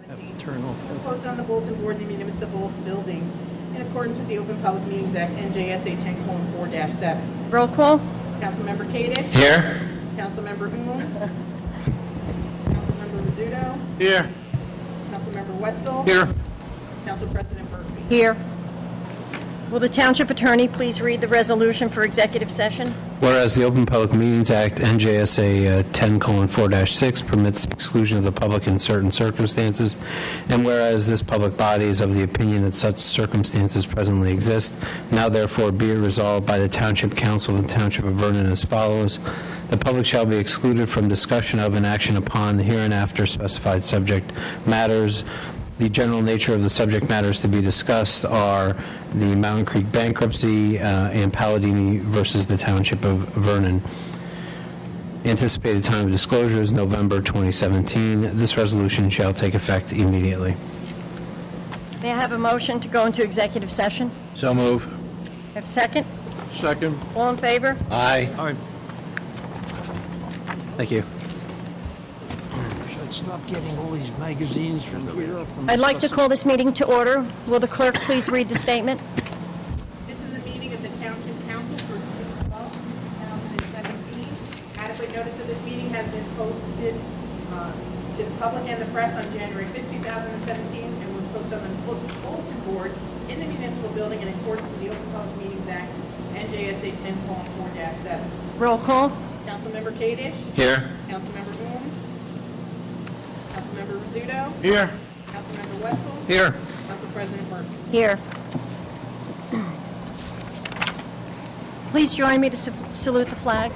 Posted on the bulletin board in the municipal building in accordance with the Open Public Meetings Act, NJSA 10:4-7. Roll call. Councilmember Kadish. Here. Councilmember Humes. Councilmember Rizzuto. Here. Councilmember Wetzel. Here. Council President Murphy. Here. Will the Township Attorney please read the resolution for executive session? Whereas the Open Public Meetings Act, NJSA 10:4-6, permits the exclusion of the public in certain circumstances, and whereas this public body is of the opinion that such circumstances presently exist, now therefore be it resolved by the Township Council of the Township of Vernon as follows. The public shall be excluded from discussion of and action upon the hereinafter specified subject matters. The general nature of the subject matters to be discussed are the Mountain Creek bankruptcy and Palladini versus the Township of Vernon. Anticipated time of disclosure is November 2017. This resolution shall take effect immediately. May I have a motion to go into executive session? So move. Have a second? Second. All in favor? Aye. Aye. Thank you. Should stop getting all these magazines from here. I'd like to call this meeting to order. Will the clerk please read the statement? This is a meeting of the Township Council for June 12, 2017. Adequate notice of this meeting has been posted to the public and the press on January 5, 2017, and was posted on the bulletin board in the municipal building in accordance with the Open Public Meetings Act, NJSA 10:4-7. Roll call. Councilmember Kadish. Here. Councilmember Holmes. Councilmember Rizzuto. Here. Councilmember Wetzel. Here. Council President Murphy. Here. Please join me to salute the flag.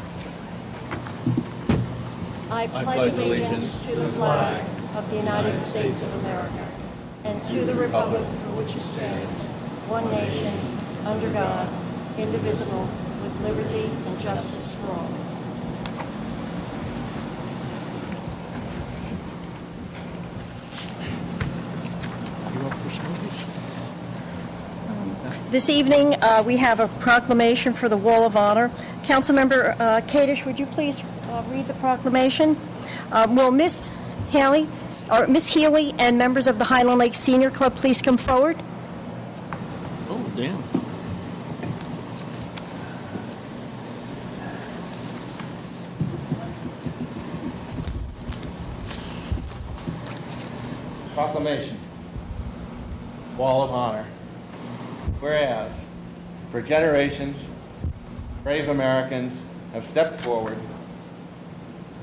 I pledge allegiance to the flag of the United States of America and to the republic for which it stands, one nation, under God, indivisible, with liberty and justice for all. This evening, we have a proclamation for the Wall of Honor. Councilmember Kadish, would you please read the proclamation? Will Miss Healy and members of the Highland Lake Senior Club please come forward? Oh, damn. Proclamation. Wall of Honor. Whereas, for generations, brave Americans have stepped forward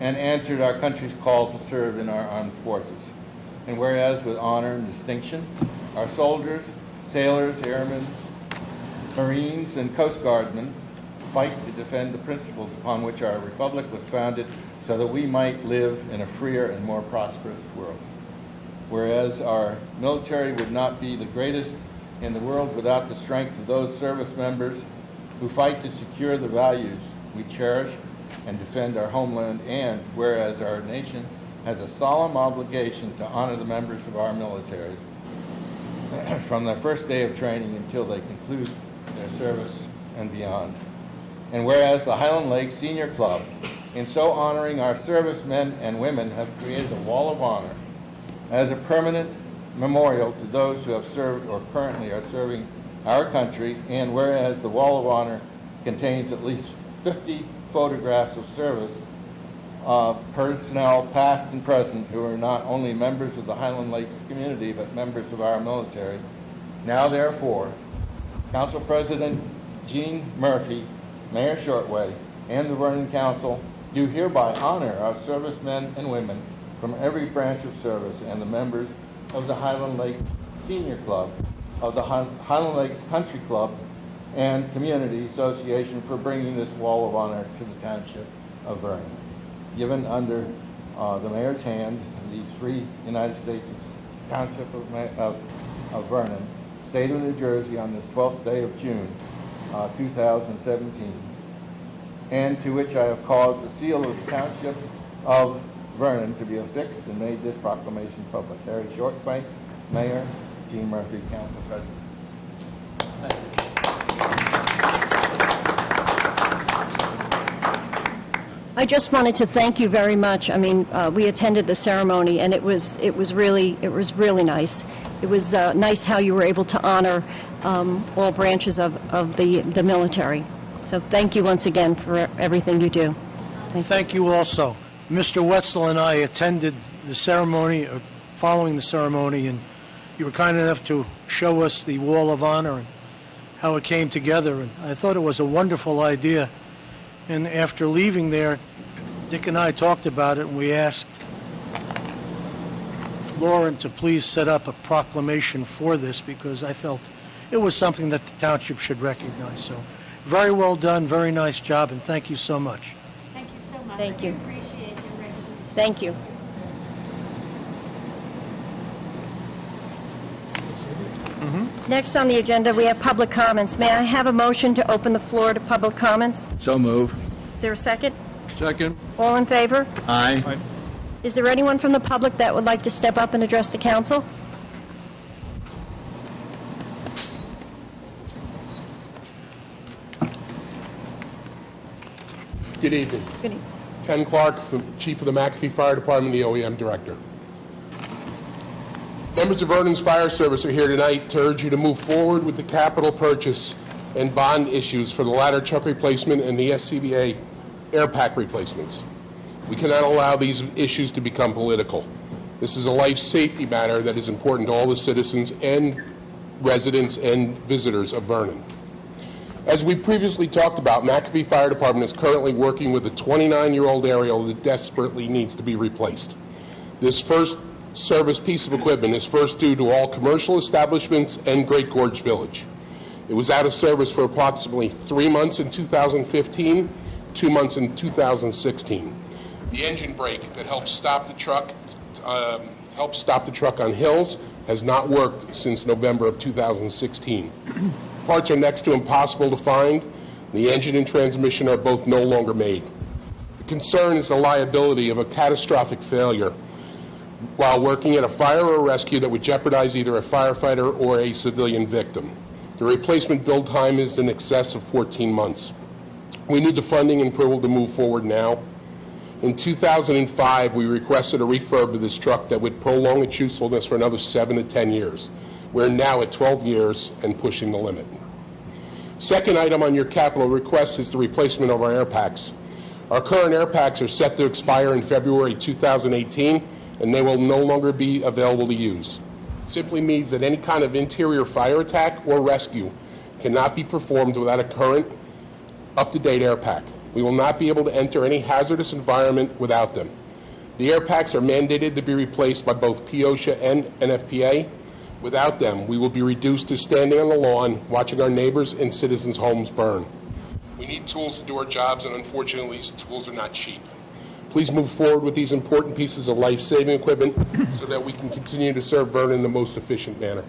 and answered our country's call to serve in our armed forces. And whereas, with honor and distinction, our soldiers, sailors, airmen, Marines, and Coast Guardsmen fight to defend the principles upon which our republic was founded so that we might live in a freer and more prosperous world. Whereas our military would not be the greatest in the world without the strength of those service members who fight to secure the values we cherish and defend our homeland, and whereas our nation has a solemn obligation to honor the members of our military from their first day of training until they conclude their service and beyond. And whereas the Highland Lake Senior Club, in so honoring our servicemen and women, have created a Wall of Honor as a permanent memorial to those who have served or currently are serving our country, and whereas the Wall of Honor contains at least 50 photographs of service personnel, past and present, who are not only members of the Highland Lakes community, but members of our military. Now, therefore, Council President Gene Murphy, Mayor Shortway, and the Vernon Council do hereby honor our servicemen and women from every branch of service and the members of the Highland Lakes Senior Club, of the Highland Lakes Country Club, and Community Association for bringing this Wall of Honor to the Township of Vernon. Given under the Mayor's hand, these free United States Township of Vernon, State of New Jersey, on this 12th day of June, 2017, and to which I have caused the seal of the Township of Vernon to be affixed and made this proclamation public. Harry Shortway, Mayor, Gene Murphy, Council President. Thank you. I just wanted to thank you very much. I mean, we attended the ceremony, and it was really nice. It was nice how you were able to honor all branches of the military. So thank you once again for everything you do. Thank you also. Mr. Wetzel and I attended the ceremony, following the ceremony, and you were kind enough to show us the Wall of Honor and how it came together. And I thought it was a wonderful idea. And after leaving there, Dick and I talked about it, and we asked Lauren to please set up a proclamation for this, because I felt it was something that the township should recognize. So very well done, very nice job, and thank you so much. Thank you so much. Thank you. We appreciate your recognition. Thank you. Next on the agenda, we have public comments. May I have a motion to open the floor to public comments? So move. Is there a second? Second. All in favor? Aye. Is there anyone from the public that would like to step up and address the council? Good evening. Good evening. Ken Clark, Chief of the McAfee Fire Department, the OEM Director. Members of Vernon's Fire Service are here tonight to urge you to move forward with the capital purchase and bond issues for the ladder truck replacement and the SCBA air pack replacements. We cannot allow these issues to become political. This is a life safety matter that is important to all the citizens and residents and visitors of Vernon. As we previously talked about, McAfee Fire Department is currently working with a 29-year-old aerial that desperately needs to be replaced. This first service piece of equipment is first due to all commercial establishments and Great Gorge Village. It was out of service for approximately 3 months in 2015, 2 months in 2016. The engine brake that helps stop the truck on hills has not worked since November of 2016. Parts are next to impossible to find. The engine and transmission are both no longer made. The concern is the liability of a catastrophic failure while working at a fire or rescue that would jeopardize either a firefighter or a civilian victim. The replacement build time is in excess of 14 months. We need the funding and approval to move forward now. In 2005, we requested a refurb of this truck that would prolong its usefulness for another 7 to 10 years. We're now at 12 years and pushing the limit. Second item on your capital request is the replacement of our air packs. Our current air packs are set to expire in February 2018, and they will no longer be available to use. It simply means that any kind of interior fire attack or rescue cannot be performed without a current, up-to-date air pack. We will not be able to enter any hazardous environment without them. The air packs are mandated to be replaced by both POSHA and NFPA. Without them, we will be reduced to standing on the lawn, watching our neighbors' and citizens' homes burn. We need tools to do our jobs, and unfortunately, these tools are not cheap. Please move forward with these important pieces of life-saving equipment so that we can continue to serve Vernon in the most efficient manner.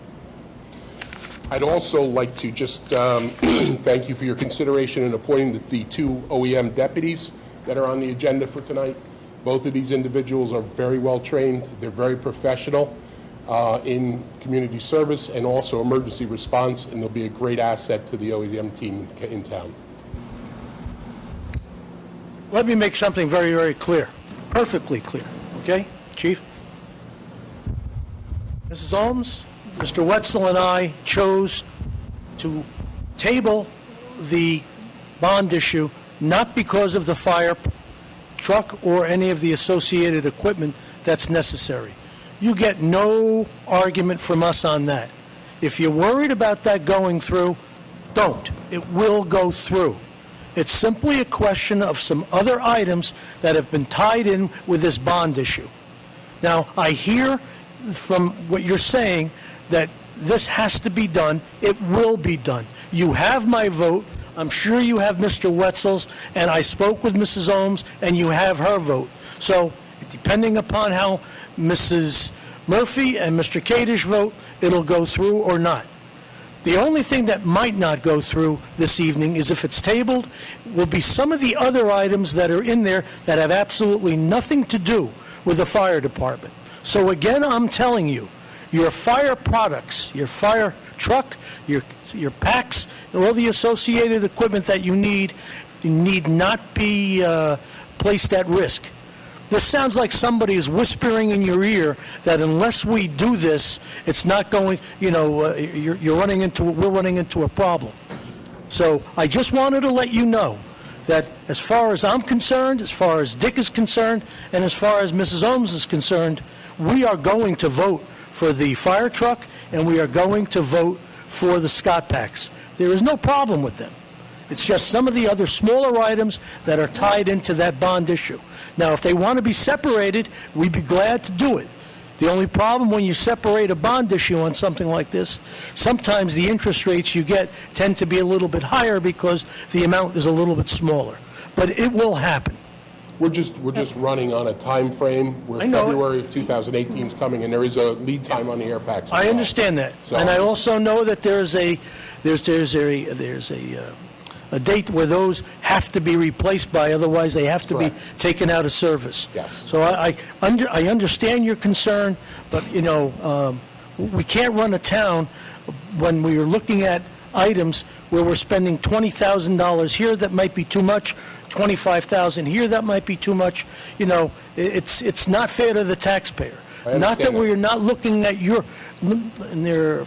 I'd also like to just thank you for your consideration in appointing the 2 OEM deputies that are on the agenda for tonight. Both of these individuals are very well trained. They're very professional in community service and also emergency response, and they'll be a great asset to the OEM team in town. Let me make something very, very clear, perfectly clear, okay, Chief? Mrs. Ohms, Mr. Wetzel and I chose to table the bond issue not because of the fire truck or any of the associated equipment that's necessary. You get no argument from us on that. If you're worried about that going through, don't. It will go through. It's simply a question of some other items that have been tied in with this bond issue. Now, I hear from what you're saying that this has to be done. It will be done. You have my vote. I'm sure you have Mr. Wetzel's, and I spoke with Mrs. Ohms, and you have her vote. So, depending upon how Mrs. Murphy and Mr. Kadish vote, it'll go through or not. The only thing that might not go through this evening is if it's tabled, will be some of the other items that are in there that have absolutely nothing to do with the fire department. So again, I'm telling you, your fire products, your fire truck, your packs, and all the associated equipment that you need not be placed at risk. This sounds like somebody is whispering in your ear that unless we do this, it's not going, we're running into a problem. So I just wanted to let you know that as far as I'm concerned, as far as Dick is concerned, and as far as Mrs. Ohms is concerned, we are going to vote for the fire truck, and we are going to vote for the Scott packs. There is no problem with them. It's just some of the other smaller items that are tied into that bond issue. Now, if they want to be separated, we'd be glad to do it. The only problem when you separate a bond issue on something like this, sometimes the interest rates you get tend to be a little bit higher because the amount is a little bit smaller. But it will happen. We're just running on a time frame where I know it. February of 2018 is coming, and there is a lead time on the air packs. as I well. understand that. So And I I'm just- also know that there's a date where those have to be replaced by, otherwise they have to be Correct. taken out of service. Yes. So I understand your concern, but, we can't run a town when we are looking at items where we're spending $20,000 here that might be too much, $25,000 here that might be too much. It's not fair to the taxpayer. I Not that understand that. we're not looking at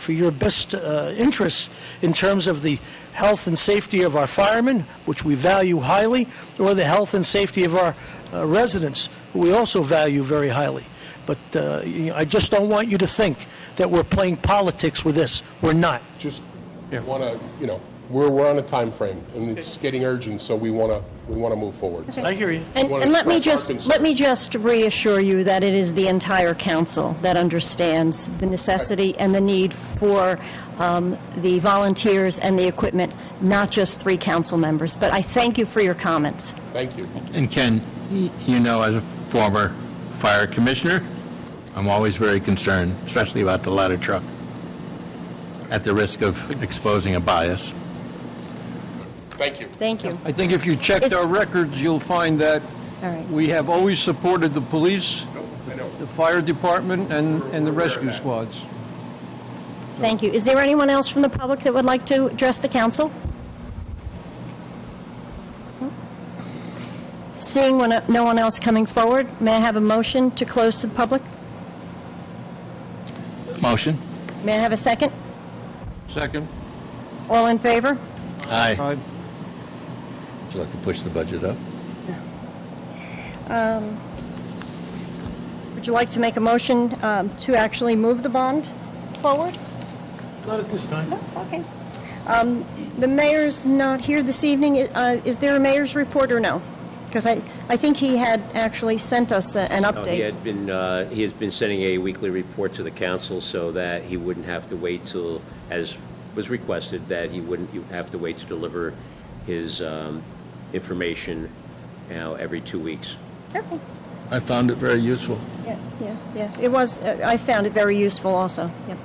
for your best interests in terms of the health and safety of our firemen, which we value highly, or the health and safety of our residents, who we also value very highly. But I just don't want you to think that we're playing politics with this. We're not. Just want to, we're on a time frame, and it's getting urgent, so we want to move forward. I hear you. And wanna and let me express our just, concern. let me just reassure you that it is the entire council that understands the necessity and the need for the volunteers and the equipment, not just 3 council members. But I thank you for your comments. Thank you. And Ken, as a former fire commissioner, I'm always very concerned, especially about the ladder truck, at the risk of exposing a bias. Thank you. Thank you. I think if you checked our records, you'll find that All right. we have always supported the police, I know. the fire department, and the rescue squads. Thank you. Is there anyone else from the public that would like to address the council? Seeing no one else coming forward, may I have a motion to close to the public? Motion? May I have a second? Second. All in favor? Aye. Aye. Would you like to push the budget up? Would you like to make a motion to actually move the bond forward? Not at this time. No? Okay. The mayor's not here this evening. Is there a mayor's report or no? Because I think he had actually sent us an No, update. he has been sending a weekly report to the council so that he wouldn't have to wait till, as was requested, that he wouldn't have to wait to deliver his information every 2 weeks. Okay. I found it very useful. Yeah. It was, I found it very useful also. Yep.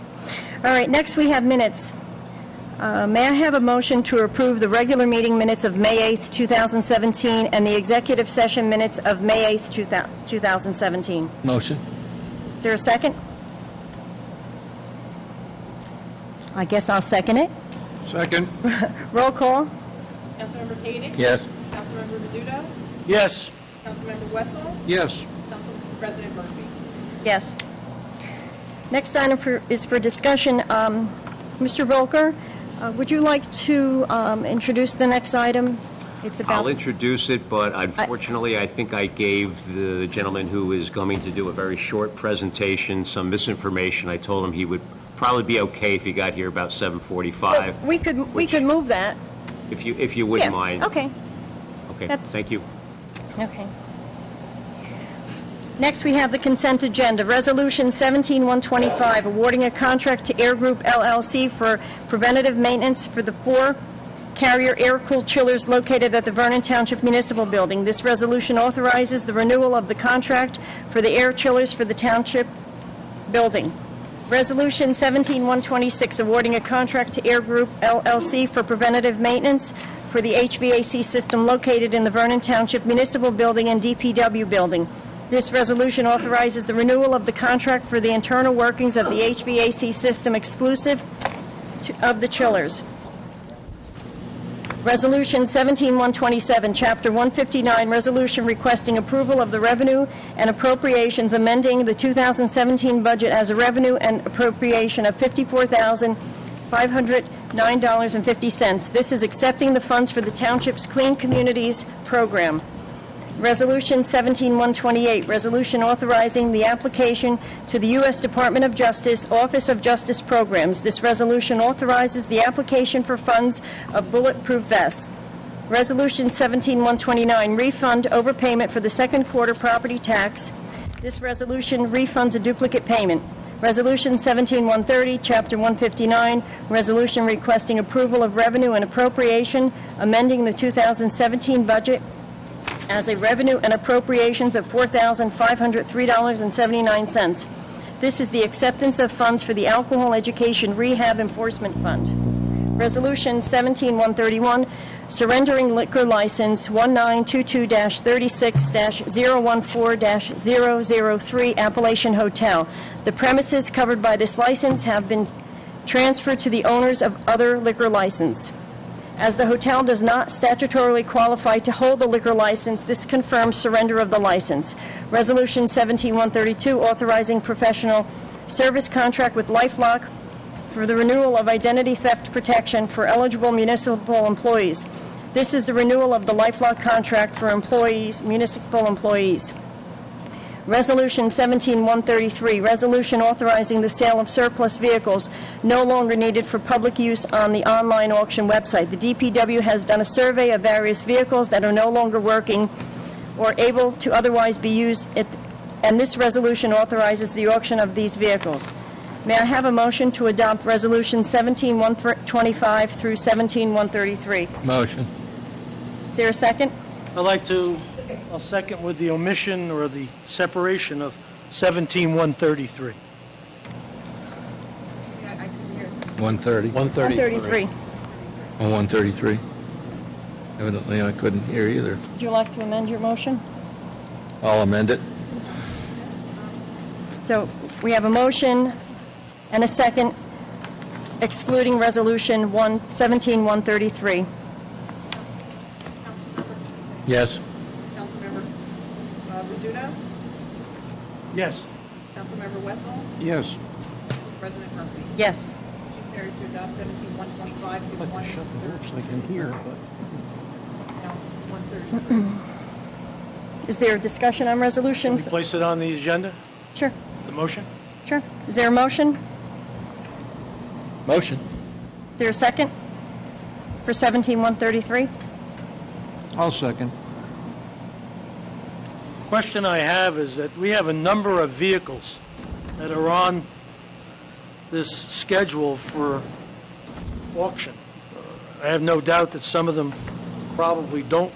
All right, next we have minutes. May I have a motion to approve the regular meeting minutes of May 8th, 2017, and the executive session minutes of May 8th, 2017? Motion? Is there a second? I guess I'll second it. Second. Roll call. Councilmember Koenig? Yes. Councilmember Rizzuto? Yes. Councilmember Wetzel? Yes. Council President Murphy? Yes. Next item is for discussion. Mr. Volker, would you like to introduce the next item? It's I'll about, introduce it, but unfortunately, I think I gave the gentleman who is going to do a very short presentation some misinformation. I told him he would probably be okay if he got here about 7:45, we could move that. if you wouldn't Yeah, mind. okay. Okay, That's- thank you. Okay. Next, we have the consent agenda. Resolution 17-125, awarding a contract to Air Group LLC for preventative maintenance for the 4 Carrier air-cooled chillers located at the Vernon Township Municipal Building. This resolution authorizes the renewal of the contract for the air chillers for the Township Building. Resolution 17-126, awarding a contract to Air Group LLC for preventative maintenance for the HVAC system located in the Vernon Township Municipal Building and DPW Building. This resolution authorizes the renewal of the contract for the internal workings of the HVAC system exclusive of the chillers. Resolution 17-127, Chapter 159, resolution requesting approval of the revenue and appropriations amending the 2017 budget as a revenue and appropriation of $54,509.50. This is accepting the funds for the township's Clean Communities program. Resolution 17-128, resolution authorizing the application to the U.S. Department of Justice, Office of Justice Programs. This resolution authorizes the application for funds of bulletproof vests. Resolution 17-129, refund overpayment for the second quarter property tax. This resolution refunds a duplicate payment. Resolution 17-130, Chapter 159, resolution requesting approval of revenue and appropriation, amending the 2017 budget as a revenue and appropriations of $4,503.79. This is the acceptance of funds for the Alcohol Education Rehab Enforcement Fund. Resolution 17-131, surrendering liquor license 1922-36-014-003 Appalachian Hotel. The premises covered by this license have been transferred to the owners of other liquor license. As the hotel does not statutorily qualify to hold the liquor license, this confirms surrender of the license. Resolution 17-132, authorizing professional service contract with LifeLock for the renewal of identity theft protection for eligible municipal employees. This is the renewal of the LifeLock contract for municipal employees. Resolution 17-133, resolution authorizing the sale of surplus vehicles no longer needed for public use on the online auction website. The DPW has done a survey of various vehicles that are no longer working or able to otherwise be used, and this resolution authorizes the auction of these vehicles. May I have a motion to adopt Resolution 17-125 through 17-133? Motion. Is there a second? I'll second with the omission or the separation of 17-133. I couldn't hear. 130. 133. 133. Evidently, I couldn't hear either. Would you like to amend your motion? I'll amend it. So we have a motion and a second excluding Resolution 17-133. Yes. Councilmember Rizzuto? Yes. Councilmember Wetzel? Yes. President Murphy? Yes. Motion carries to adopt 17-125 to I'd like to shut the door so I can hear, but... 133. Is there a discussion on Can we resolutions? place it on the agenda, Sure, the motion? sure. Is there a motion? Motion. Is there a second for 17-133? I'll second. Question I have is that we have a number of vehicles that are on this schedule for auction. I have no doubt that some of them probably don't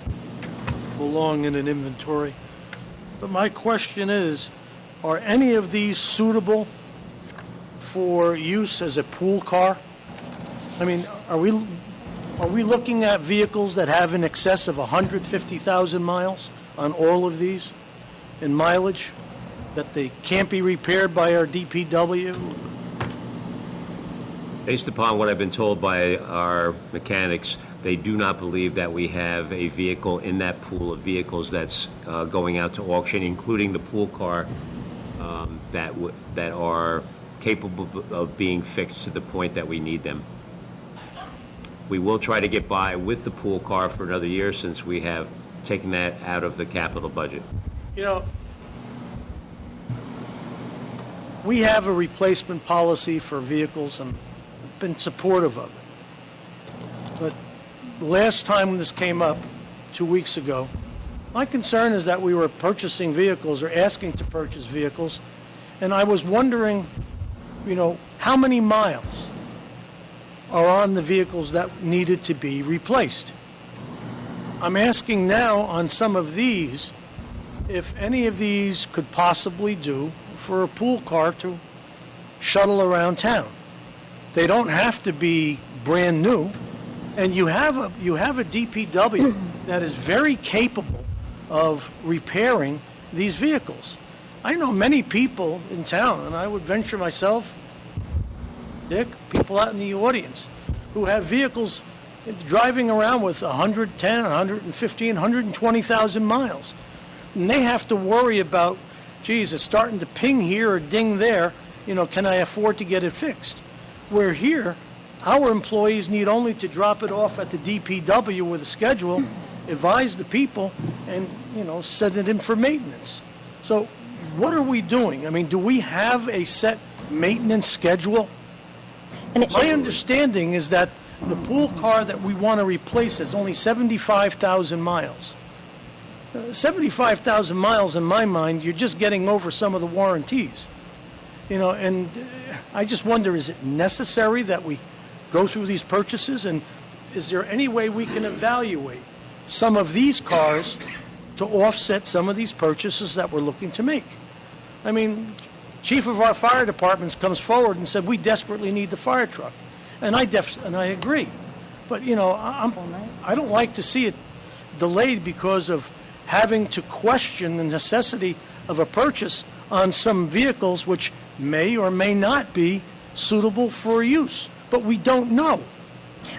belong in an inventory. But my question is, are any of these suitable for use as a pool car? I mean, are we looking at vehicles that have in excess of 150,000 miles on all of these in mileage, that they can't be repaired by our DPW? Based upon what I've been told by our mechanics, they do not believe that we have a vehicle in that pool of vehicles that's going out to auction, including the pool car that are capable of being fixed to the point that we need them. We will try to get by with the pool car for another year since we have taken that out of the capital budget. You know, we have a replacement policy for vehicles and been supportive of it. But the last time this came up, 2 weeks ago, my concern is that we were purchasing vehicles or asking to purchase vehicles, and I was wondering, you know, how many miles are on the vehicles that needed to be replaced. I'm asking now on some of these if any of these could possibly do for a pool car to shuttle around town. They don't have to be brand new, and you have a DPW that is very capable of repairing these vehicles. I know many people in town, and I would venture myself, Dick, people out in the audience, who have vehicles driving around with 110, 115, 120,000 miles. And they have to worry about, geez, it's starting to ping here or ding there, can I afford to get it fixed? Where here, our employees need only to drop it off at the DPW with a schedule, advise the people, and, send it in for maintenance. So what are we doing? I mean, do we have a set maintenance schedule? And My understanding is that the pool car that we want to replace is only 75,000 miles. 75,000 miles, in my mind, you're just getting over some of the warranties. And I just wonder, is it necessary that we go through these purchases? And is there any way we can evaluate some of these cars to offset some of these purchases that we're looking to make? I mean, chief of our fire departments comes forward and said, we desperately need the fire truck. And I agree. But, I don't like to see it delayed because of having to question the necessity of a purchase on some vehicles which may or may not be suitable for use. But we don't know.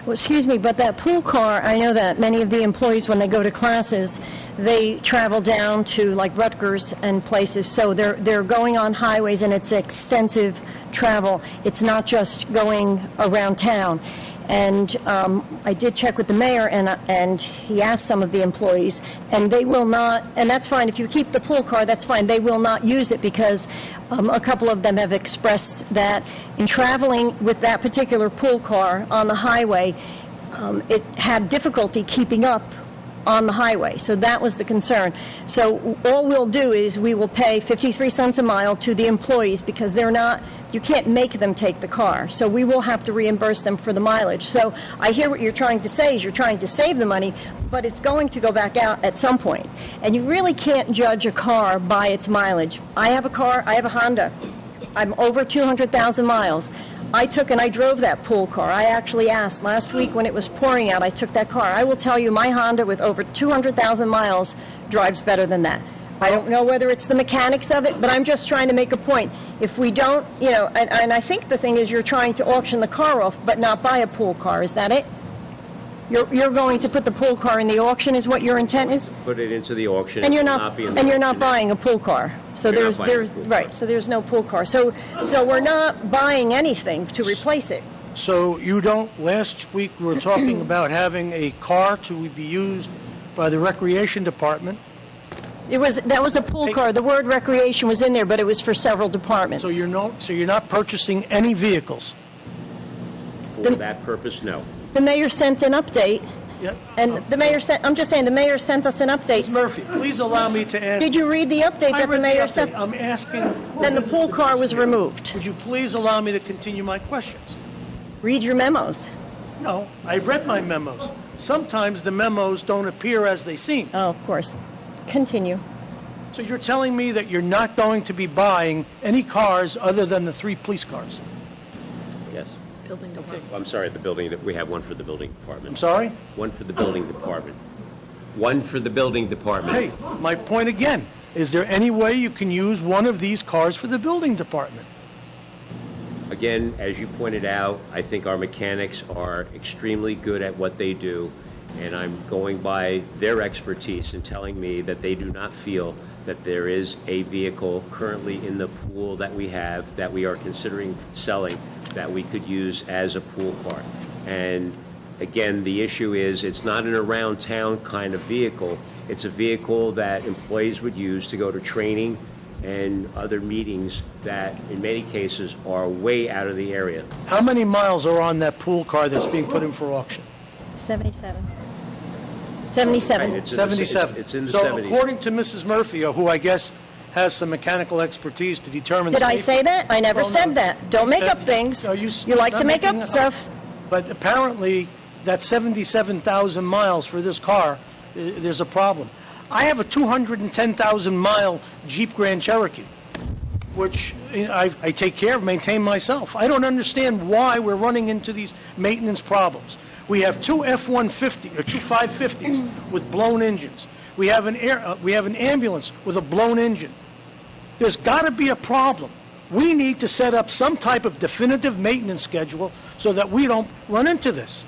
Well, excuse me, but that pool car, I know that many of the employees, when they go to classes, they travel down to like Rutgers and places, so they're going on highways, and it's extensive travel. It's not just going around town. And I did check with the mayor, and he asked some of the employees, and they will not, and that's fine. If you keep the pool car, that's fine. They will not use it because a couple of them have expressed that in traveling with that particular pool car on the highway, it had difficulty keeping up on the highway. So that was the concern. So all we'll do is we will pay 53 cents a mile to the employees because you can't make them take the car. So we will have to reimburse them for the mileage. So I hear what you're trying to say is you're trying to save the money, but it's going to go back out at some point. And you really can't judge a car by its mileage. I have a Honda. I'm over 200,000 miles. I took and I drove that pool car. I actually asked last week when it was pouring out, I took that car. I will tell you my Honda with over 200,000 miles drives better than that. I don't know whether it's the mechanics of it, but I'm just trying to make a point. If we don't, and I think the thing is you're trying to auction the car off, but not buy a pool car. Is that it? You're going to put the pool car in the auction is what your intent is? Put it into the auction. And you're It will not be in the and you're not auction. buying a pool car. So You're there's not buying a pool car. right, so there's no pool car. So we're not buying anything to replace it. So last week we were talking about having a car to be used by the recreation department. That was a pool car. The word recreation was in there, but it was for several departments. So you're not purchasing any vehicles? For that purpose, no. The mayor sent an update, Yep. and the mayor sent us an update. Ms. Murphy, please allow me to ask. Did you read the update I that the read mayor update. sent? I'm asking. Then the pool car was removed. Would you please allow me to continue my questions? Read your memos. No, I've read my memos. Sometimes the memos don't appear as they seem. Oh, of course. Continue. So you're telling me that you're not going to be buying any cars other than the 3 police cars? Yes. Building department. I'm sorry, we have one for the building I'm department. sorry? One for the building department. One for the building department. Hey, my point again, is there any way you can use one of these cars for the building department? Again, as you pointed out, I think our mechanics are extremely good at what they do, and I'm going by their expertise and telling me that they do not feel that there is a vehicle currently in the pool that we have that we are considering selling that we could use as a pool car. And again, the issue is it's not an around town kind of vehicle. It's a vehicle that employees would use to go to training and other meetings that in many cases are way out of the area. How many miles are on that pool car that's being put in for auction? 77. 77. Right, it's in the- 77. It's in the So 70s. according to Mrs. Murphy, who I guess has some mechanical expertise to determine... Did I safety- say that? I never Well, no. said that. Don't make up things. No, You like to not make making up stuff. But apparently, that 77,000 miles for this car, there's a problem. I have a 210,000-mile Jeep Grand Cherokee, which I take care of, maintain myself. I don't understand why we're running into these maintenance problems. We have 2 F-150 or 2 550s with blown engines. We have an ambulance with a blown engine. There's got to be a problem. We need to set up some type of definitive maintenance schedule so that we don't run into this.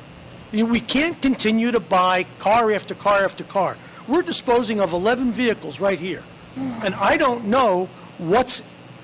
We can't continue to buy car after car after car. We're disposing of 11 vehicles right here, and I don't know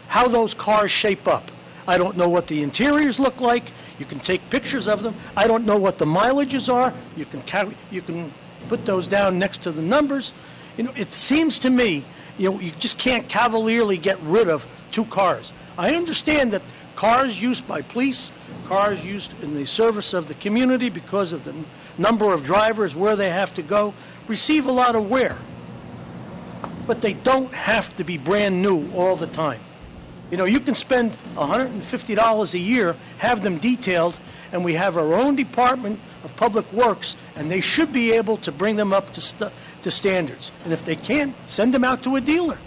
how those cars shape up. I don't know what the interiors look like. You can take pictures of them. I don't know what the mileages are. You can put those down next to the numbers. It seems to me, you just can't cavalierly get rid of 2 cars. I understand that cars used by police, cars used in the service of the community because of the number of drivers, where they have to go, receive a lot of wear. But they don't have to be brand new all the time. You can spend $150 a year, have them detailed, and we have our own Department of Public Works, and they should be able to bring them up to standards. And if they can't, send them out to a dealer.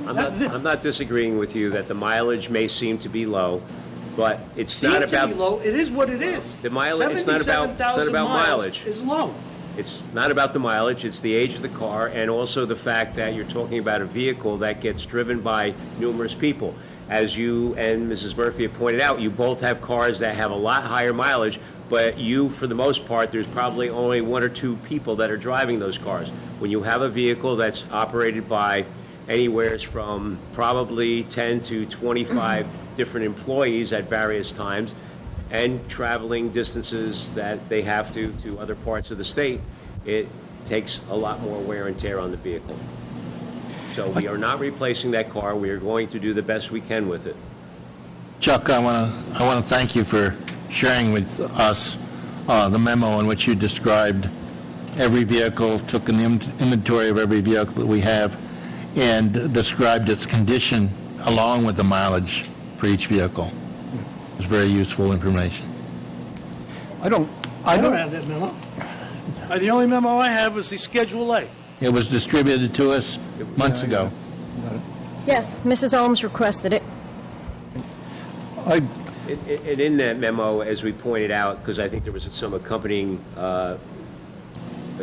I'm not disagreeing with you that the mileage may seem to be low, but it's not Seem about... to be low. It is what it is. The mileage, it's not about 77,000 miles mileage. is low. It's not about the mileage, it's the age of the car, and also the fact that you're talking about a vehicle that gets driven by numerous people. As you and Mrs. Murphy have pointed out, you both have cars that have a lot higher mileage, but you, for the most part, there's probably only 1 or 2 people that are driving those cars. When you have a vehicle that's operated by anywhere from probably 10 to 25 different employees at various times, and traveling distances that they have to other parts of the state, it takes a lot more wear and tear on the vehicle. So we are not replacing that car. We are going to do the best we can with it. Chuck, I want to thank you for sharing with us the memo in which you described every vehicle, took an inventory of every vehicle that we have, and described its condition along with the mileage for each vehicle. It's very useful information. I don't have that memo. The only memo I have is the Schedule A. It was distributed to us months ago. Yes, Mrs. Ohms requested it. I And in that memo, as we pointed out, because I think there was some accompanying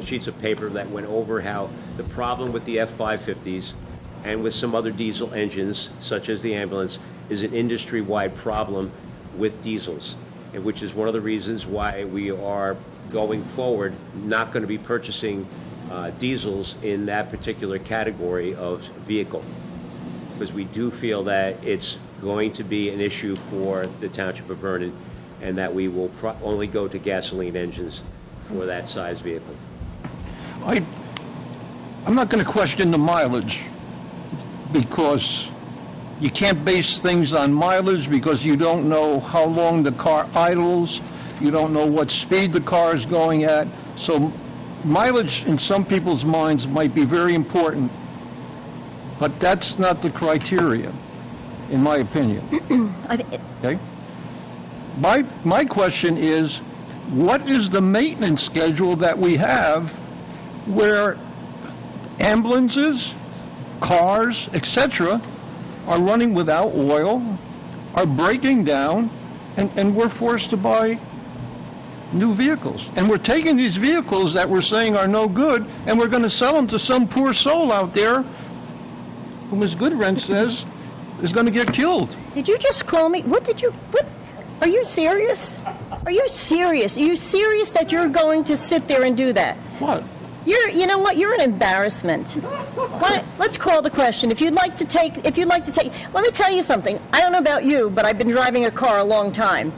sheets of paper that went over how the problem with the F-550s and with some other diesel engines, such as the ambulance, is an industry-wide problem with diesels, and which is one of the reasons why we are going forward not going to be purchasing diesels in that particular category of vehicle, because we do feel that it's going to be an issue for the Township of Vernon, and that we will only go to gasoline engines for that size vehicle. I'm not going to question the mileage, because you can't base things on mileage because you don't know how long the car idles, you don't know what speed the car is going at. So mileage in some people's minds might be very important, but that's not the criteria, in my opinion. Okay? My question is, what is the maintenance schedule that we have where ambulances, cars, etc., are running without oil, are breaking down, and we're forced to buy new vehicles? And we're taking these vehicles that we're saying are no good, and we're going to sell them to some poor soul out there who Ms. Goodwrench says is going to get killed. Did you just call me? What? Are you serious? Are you serious? Are you serious that you're going to sit there and do that? What? You know what? You're an embarrassment. Let's call the question. If you'd like to take, let me tell you something. I don't know about you, but I've been driving a car a long time.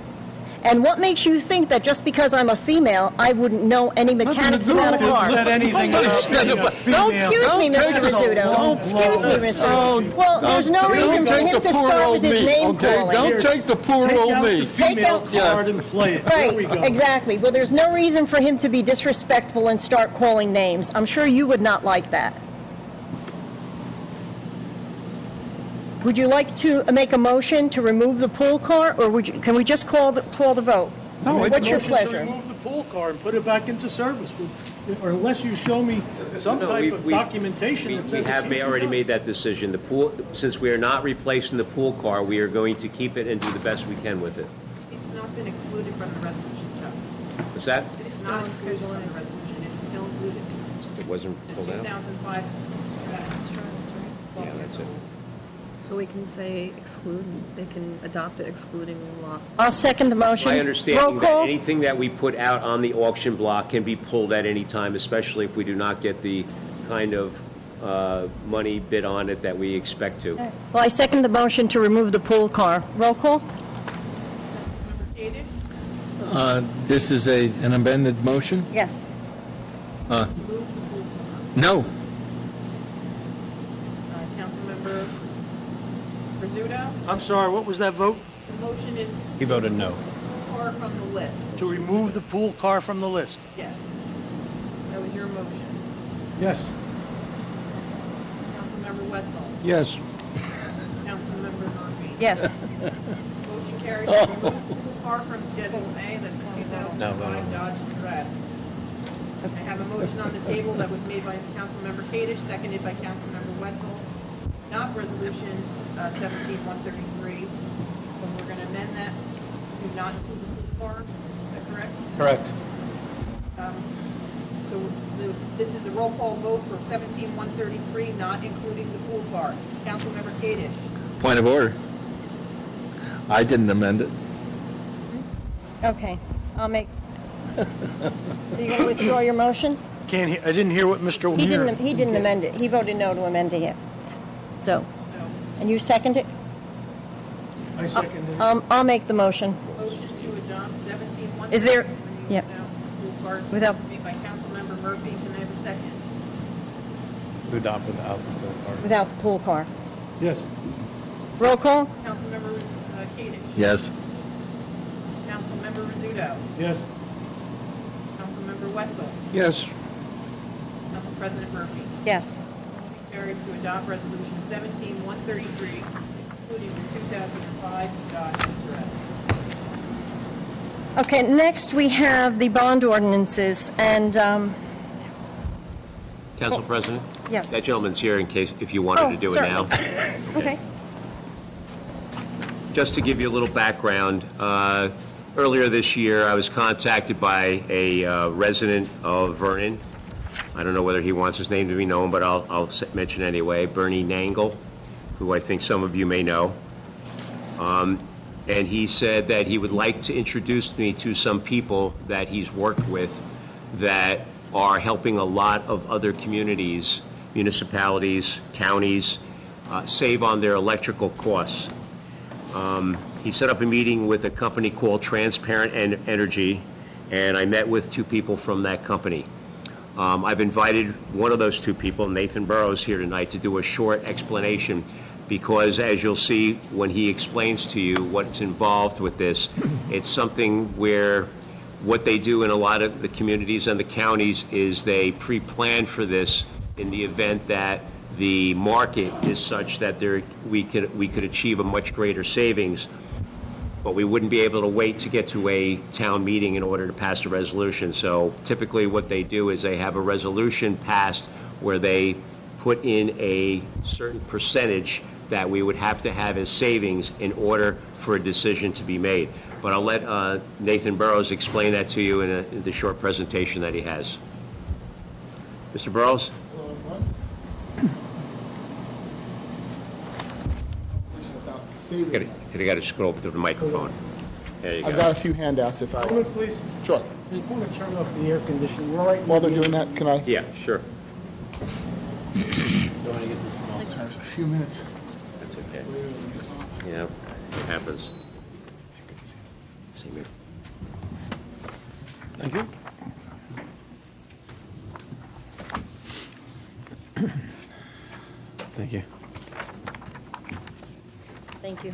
And what makes you think that just because I'm a female, I wouldn't know any mechanics about a car? Said anything about being a female. Excuse me, Mr. Rizzuto. Excuse me, Mr. Well, there's no reason for him to start with his name calling. Don't take the poor old me. Take out the female card and play it. There we Right, go. exactly. Well, there's no reason for him to be disrespectful and start calling names. I'm sure you would not like that. Would you like to make a motion to remove the pool car, or can we just call the vote? No, What's your Motion to pleasure? remove the pool car and put it back into service, or unless you show me some No, type of documentation that We says it have can't be already done. made that decision. The pool, since we are not replacing the pool car, we are going to keep it and do the best we can with it. It's not been excluded from the resolution, Chuck. What's that? It's not excluded from the resolution, it's still included. It wasn't The pulled out? 2005. Yeah, that's it. So we can say exclude, they can adopt it excluding the law. I'll second the motion. My Roll understanding that call. anything that we put out on the auction block can be pulled at any time, especially if we do not get the kind of money bid on it that we expect to. Well, I second the motion to remove the pool car. Roll call? Member Kadesh? This is an amended motion? Yes. Move the pool car. No. Councilmember Rizzuto? I'm sorry, what was that vote? The motion is He voted no. pool car from the list. To remove the pool car from the list? Yes. That was your motion. Yes. Councilmember Wetzel? Yes. Councilmember Murphy? Yes. Motion carries to remove pool car from Schedule A, that's 2005 Dodge Red. I have a motion on the table that was made by Councilmember Kadesh, seconded by Councilmember Wetzel, not resolutions 17-133. So we're going to amend that to not include the pool car. Is that correct? Correct. So this is a roll call vote for 17-133, not including the pool car. Councilmember Kadesh? Point of order. I didn't amend it. Okay. I'll make... Are you going to withdraw your motion? Can't hear, I didn't hear what Mr. He didn't amend it. He voted no to amending it. So, and you second it? I seconded it. I'll make the motion. Motion to adopt 17-133. Is there- yep. Pool car Without- made by Councilmember Murphy. Can I have a second? To adopt without the pool car. Without the pool car. Yes. Roll call? Councilmember Kadesh? Yes. Councilmember Rizzuto? Yes. Councilmember Wetzel? Yes. Council President Murphy? Yes. Motion carries to adopt Resolution 17-133, excluding the 2005 Dodge Red. Okay, next we have the bond ordinances, and, Council President? yes. That gentleman's here in case, if you wanted to do it now. Okay. Just to give you a little background, earlier this year, I was contacted by a resident of Vernon. I don't know whether he wants his name to be known, but I'll mention anyway, Bernie Nangle, who I think some of you may know. And he said that he would like to introduce me to some people that he's worked with that are helping a lot of other communities, municipalities, counties, save on their electrical costs. He set up a meeting with a company called Transparent Energy, and I met with two people from that company. I've invited one of those two people, Nathan Burrows, here tonight to do a short explanation, because as you'll see when he explains to you what's involved with this, it's something where what they do in a lot of the communities and the counties is they pre-plan for this in the event that the market is such that we could achieve a much greater savings, but we wouldn't be able to wait to get to a town meeting in order to pass a resolution. So typically what they do is they have a resolution passed where they put in a certain percentage that we would have to have as savings in order for a decision to be made. But I'll let Nathan Burrows explain that to you in the short presentation that he has. Mr. Burrows? You got to scroll up to the microphone. There you I've go. got a few handouts if I... Moment, please. Sure. I want to turn off the air conditioning. We're right. While they're doing that, can I... Yeah, sure. A few minutes. That's okay. Yeah, it happens. Same here. Thank you. Thank you. Thank you.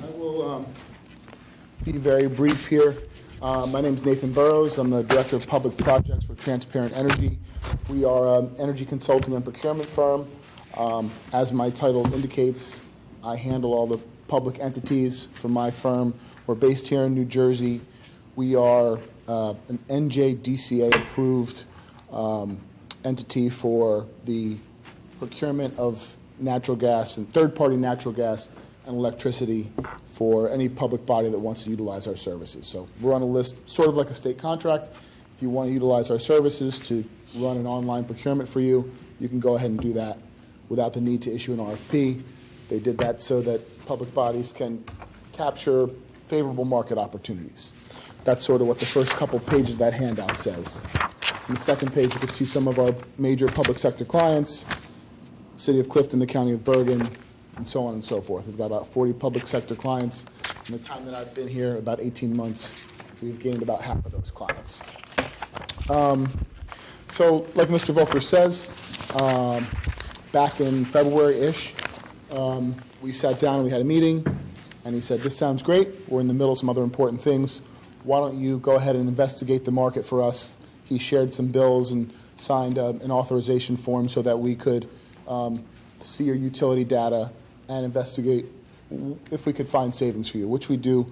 I will be very brief here. My name is Nathan Burrows. I'm the Director of Public Projects for Transparent Energy. We are an energy consulting and procurement firm. As my title indicates, I handle all the public entities for my firm. We're based here in New Jersey. We are an NJDCA-approved entity for the procurement of natural gas and third-party natural gas and electricity for any public body that wants to utilize our services. So we're on a list, sort of like a state contract. If you want to utilize our services to run an online procurement for you, you can go ahead and do that without the need to issue an RFP. They did that so that public bodies can capture favorable market opportunities. That's sort of what the first couple pages of that handout says. On the second page, you can see some of our major public sector clients, City of Clifton, the County of Bergen, and so on and so forth. We've got about 40 public sector clients. In the time that I've been here, about 18 months, we've gained about half of those clients. So, like Mr. Volker says, back in February-ish, we sat down and we had a meeting, and he said, this sounds great. We're in the middle of some other important things. Why don't you go ahead and investigate the market for us? He shared some bills and signed an authorization form so that we could see your utility data and investigate if we could find savings for you, which we do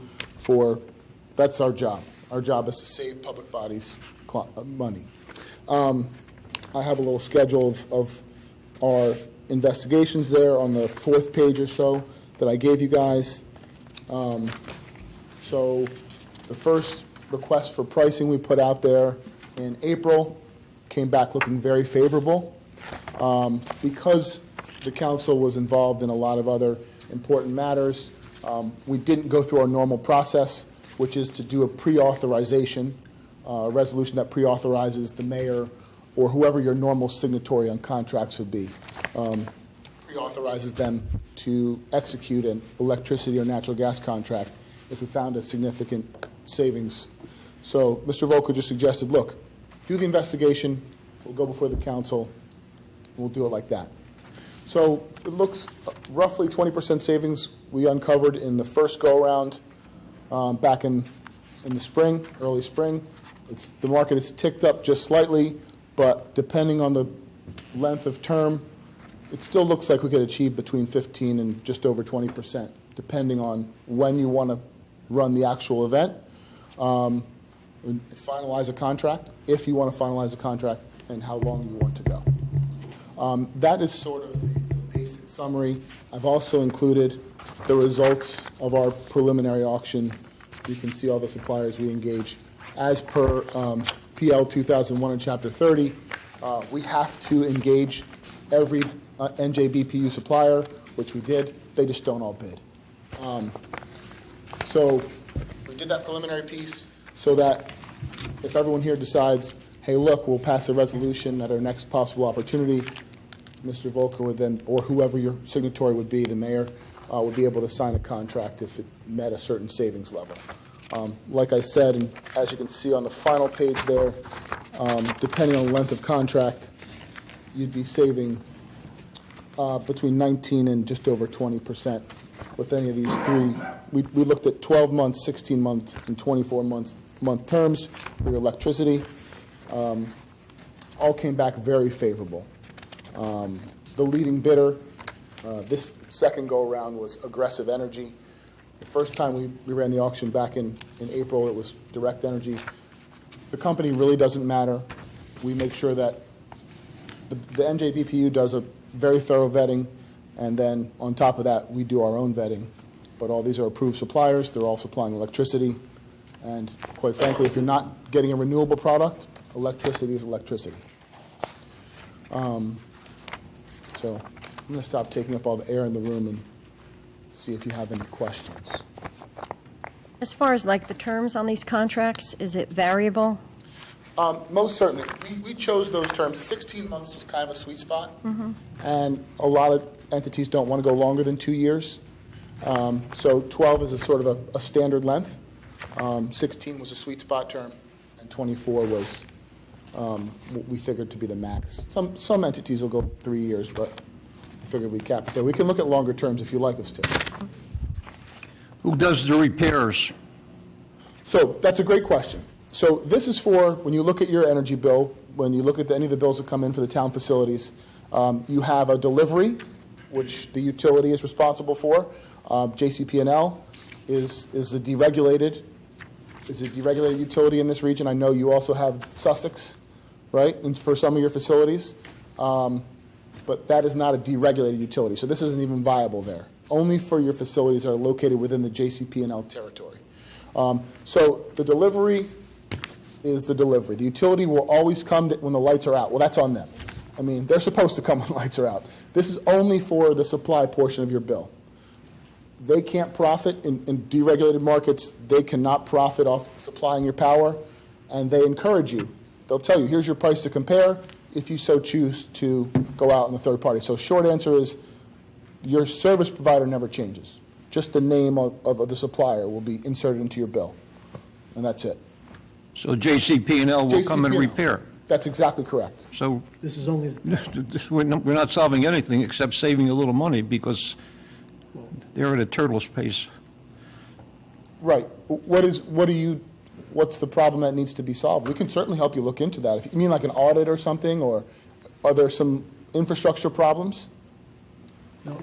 that's our job. Our job is to save public bodies money. I have a little schedule of our investigations there on the fourth page or so that I gave you guys. So the first request for pricing we put out there in April came back looking very favorable. Because the council was involved in a lot of other important matters, we didn't go through our normal process, which is to do a pre-authorization, a resolution that pre-authorizes the mayor or whoever your normal signatory on contracts would be. Pre-authorizes them to execute an electricity or natural gas contract if we found a significant savings. So Mr. Volker just suggested, look, do the investigation, we'll go before the council, we'll do it like that. So it looks roughly 20% savings we uncovered in the first go-around back in the spring, early spring. The market has ticked up just slightly, but depending on the length of term, it still looks like we could achieve between 15 and just over 20%, depending on when you want to run the actual event. Finalize a contract, if you want to finalize a contract, and how long you want to go. That is sort of the basic summary. I've also included the results of our preliminary auction. You can see all the suppliers we engage. As per PL 2001 in Chapter 30, we have to engage every NJBPU supplier, which we did. They just don't all bid. So we did that preliminary piece so that if everyone here decides, hey, look, we'll pass a resolution at our next possible opportunity, Mr. Volker would then, or whoever your signatory would be, the mayor, would be able to sign a contract if it met a certain savings level. Like I said, and as you can see on the final page there, depending on the length of contract, you'd be saving between 19 and just over 20% with any of these three. We looked at 12 months, 16 months, and 24-month terms for your electricity. All came back very favorable. The leading bidder this second go-around was Aggressive Energy. The first time we ran the auction back in April, it was Direct Energy. The company really doesn't matter. We make sure that the NJBPU does a very thorough vetting, and then on top of that, we do our own vetting. But all these are approved suppliers. They're all supplying electricity. And quite frankly, if you're not getting a renewable product, electricity is electricity. So I'm going to stop taking up all the air in the room and see if you have any questions. As far as like the terms on these contracts, is it variable? Most certainly. We chose those terms. 16 months was kind of a sweet spot. And a lot of entities don't want to go longer than 2 years. So 12 is a sort of a standard length. 16 was a sweet spot term, and 24 was what we figured to be the max. Some entities will go 3 years, but I figured we'd cap it there. We can look at longer terms if you like us to. Who does the repairs? So that's a great question. So this is for when you look at your energy bill, when you look at any of the bills that come in for the town facilities, you have a delivery, which the utility is responsible for. JCP&L is a deregulated utility in this region. I know you also have Sussex, right, and for some of your facilities, but that is not a deregulated utility. So this isn't even viable there. only for your facilities that are located within the JCP&L territory. So the delivery is the delivery. The utility will always come when the lights are out. Well, that's on them. I mean, they're supposed to come when the lights are out. This is only for the supply portion of your bill. They can't profit in deregulated markets. They cannot profit off supplying your power, and they encourage you. They'll tell you, here's your price to compare if you so choose to go out in the third party. So short answer is your service provider never changes. Just the name of the supplier will be inserted into your bill, and that's it. So JCP&L will come and JCP&L. repair. That's exactly correct. So This is only, we're not solving anything except saving a little money because they're at a turtle's pace. Right. What's the problem that needs to be solved? We can certainly help you look into that. If you mean like an audit or something, or are there some infrastructure problems? no,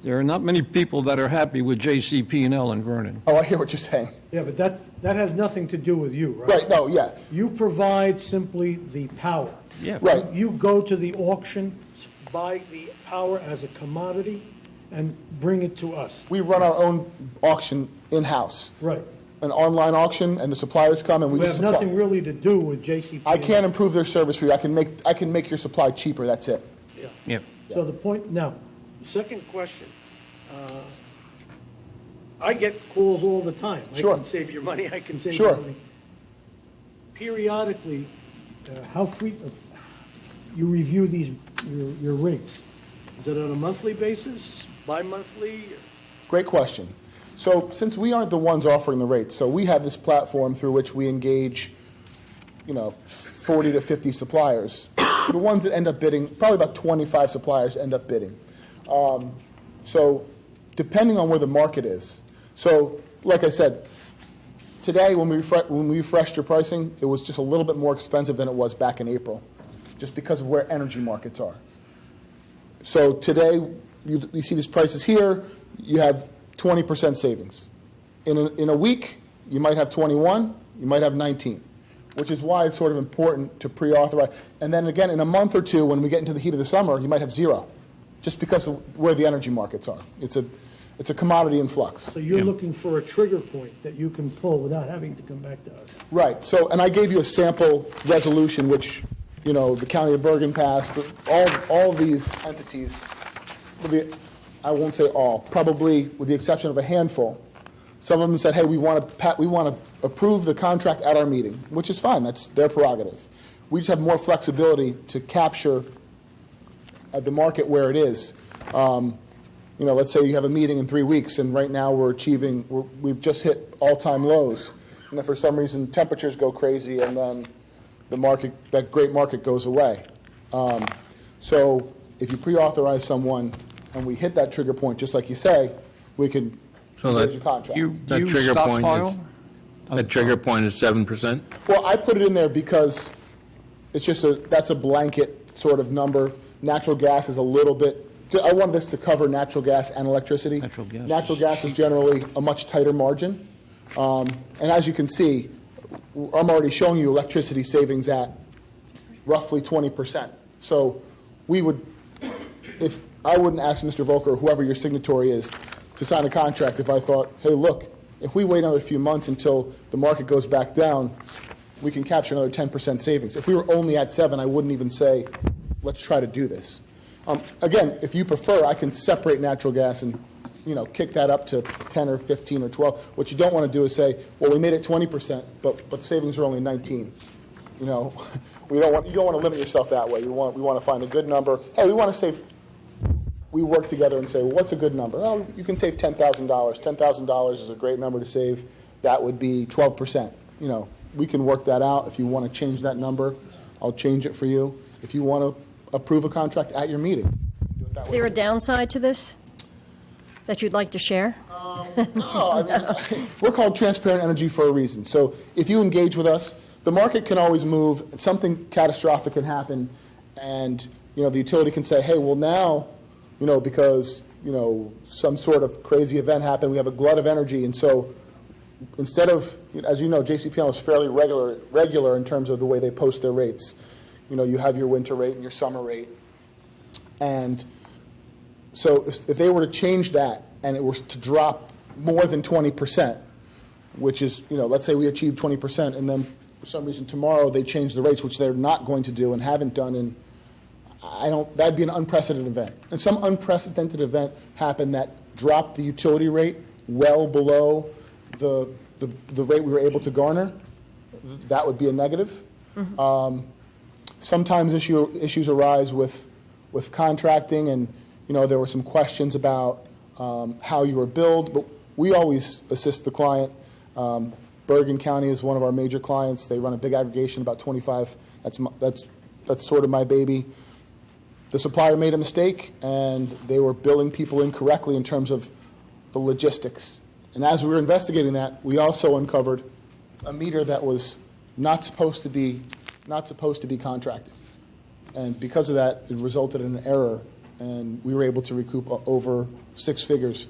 There are not many people that are happy with JCP&L in Vernon. Oh, I hear what you're saying. yeah, but that has nothing to do with you, right? Right, no, yeah. You provide simply the power. Yeah. Right. You go to the auction, buy the power as a commodity, and bring it to us. We run our own auction in-house. Right. An online auction, and the suppliers come and we We just have supply. nothing really to do with JCP. I can't improve their service for you. I can make your supply cheaper, that's it. Yeah. So the point, now, second question. I get calls all the time. Sure. I can save your money, I can save Sure. your money. Periodically, you review your rates? Is it on a monthly basis, bi-monthly? Great question. So since we aren't the ones offering the rates, so we have this platform through which we engage, 40 to 50 suppliers. The ones that end up bidding, probably about 25 suppliers end up bidding. So depending on where the market is. So like I said, today when we refreshed your pricing, it was just a little bit more expensive than it was back in April, just because of where energy markets are. So today, you see these prices here, you have 20% savings. In a week, you might have 21, you might have 19, which is why it's sort of important to pre-authorize. And then again, in a month or two, when we get into the heat of the summer, you might have 0, just because of where the energy markets are. It's a commodity in flux. So you're looking for a trigger point that you can pull without having to come back to us? Right. So, and I gave you a sample resolution, which, the County of Bergen passed. All these entities, I won't say all, probably with the exception of a handful, some of them said, hey, we want to approve the contract at our meeting, which is fine. That's their prerogative. We just have more flexibility to capture the market where it is. Let's say you have a meeting in 3 weeks, and right now we've just hit all-time lows, and then for some reason temperatures go crazy, and then that great market goes away. So if you pre-authorize someone and we hit that trigger point, just like you say, we can engage a contract. That trigger point is 7%? Well, I put it in there because it's just that's a blanket sort of number. Natural gas is a little bit, I wanted us to cover natural gas and electricity. Natural gas is generally a much tighter margin. And as you can see, I'm already showing you electricity savings at roughly 20%. So I wouldn't ask Mr. Volker, or whoever your signatory is, to sign a contract if I thought, hey, look, if we wait another few months until the market goes back down, we can capture another 10% savings. If we were only at 7, I wouldn't even say, let's try to do this. Again, if you prefer, I can separate natural gas and kick that up to 10 or 15 or 12. What you don't want to do is say, well, we made it 20%, but savings are only 19. You don't want to limit yourself that way. We want to find a good number. Hey, we want to save. We work together and say, well, what's a good number? Oh, you can save $10,000. $10,000 is a great number to save. That would be 12%. We can work that out. If you want to change that number, I'll change it for you. If you want to approve a contract at your meeting, do it that way. Is there a downside to this that you'd like to share? No, we're called Transparent Energy for a reason. So if you engage with us, the market can always move. Something catastrophic can happen, and the utility can say, hey, well now, because some sort of crazy event happened, we have a glut of energy, and so instead of, as you know, JCP&L is fairly regular in terms of the way they post their rates. You have your winter rate and your summer rate, and So if they were to change that and it was to drop more than 20%, which is, let's say we achieved 20%, and then for some reason tomorrow they change the rates, which they're not going to do and haven't done, and that'd be an unprecedented event. And some unprecedented event happened that dropped the utility rate well below the rate we were able to garner, that would be a negative. Sometimes issues arise with contracting, and there were some questions about how you were billed, but we always assist the client. Bergen County is one of our major clients. They run a big aggregation, about 25. That's sort of my baby. The supplier made a mistake, and they were billing people incorrectly in terms of the logistics. And as we were investigating that, we also uncovered a meter that was not supposed to be contracted. And because of that, it resulted in an error, and we were able to recoup over 6 figures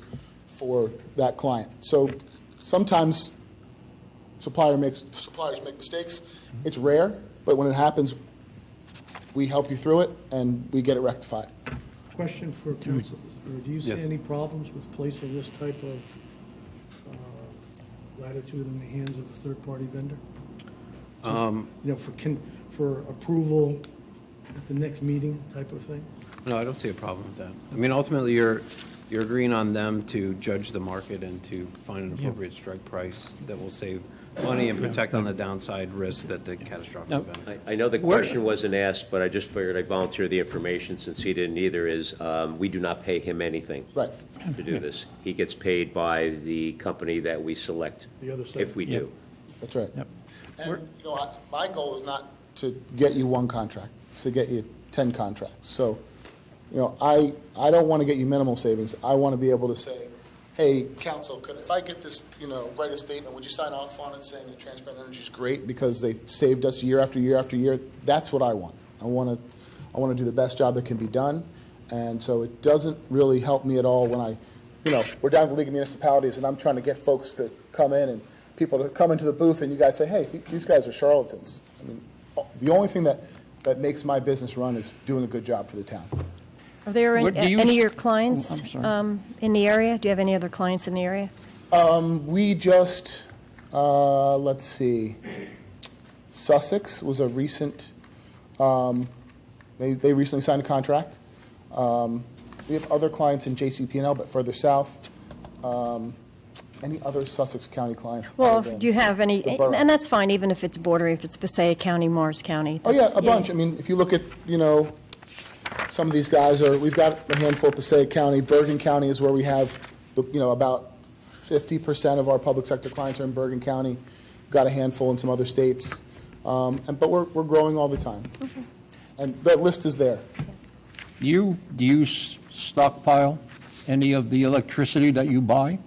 for that client. So sometimes suppliers make mistakes. It's rare, but when it happens, we help you through it, and we get it rectified. Question for council. Do you see Yes. any problems with placing this type of latitude in the hands of a third-party vendor? For approval at the next meeting type of thing? No, I don't see a problem with that. I mean, ultimately, you're agreeing on them to judge the market and to find an appropriate strike price that will save money and protect on the downside risk that the catastrophic event. I know the question wasn't asked, but I just figured I'd volunteer the information since he didn't either, is we do not pay him anything Right. to do this. He gets paid by the company that we select, The other side. if we do. That's right. And, my goal is not to get you one contract, it's to get you 10 contracts. So, I don't want to get you minimal savings. I want to be able to say, hey, council, if I get this, write a statement, would you sign off on it saying that Transparent Energy is great because they saved us year after year after year? That's what I want. I want to do the best job that can be done. And so it doesn't really help me at all when we're down at the League of Municipalities and I'm trying to get folks to come in and people to come into the booth and you guys say, hey, these guys are charlatans. I mean, the only thing that makes my business run is doing a good job for the town. Are there any of your clients I'm sorry. in the area? Do you have any other clients in the area? We just, let's see, Sussex was a recent, they recently signed a contract. We have other clients in JCP&L, but further south. Any other Sussex County clients? Well, other than do you have any, the borough? and that's fine, even if it's bordering, if it's Passaic County, Morris County. Oh, yeah, that's- a bunch. I mean, if you look at, some of these guys we've got a handful of Passaic County. Bergen County is where we have, about 50% of our public sector clients are in Bergen County. We've got a handful in some other states. But we're growing all the time. Okay. And that list is there. Do you stockpile any of the electricity that you buy?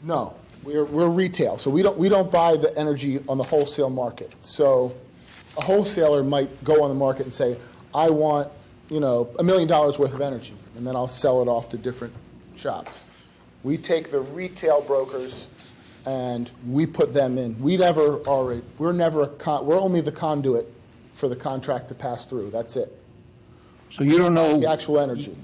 No, we're retail, so we don't buy the energy on the wholesale market. So a wholesaler might go on the market and say, I want, $1 million worth of energy, and then I'll sell it off to different shops. We take the retail brokers and we put them in. We're only the conduit for the contract to pass through. That's it. So you don't know. The actual energy.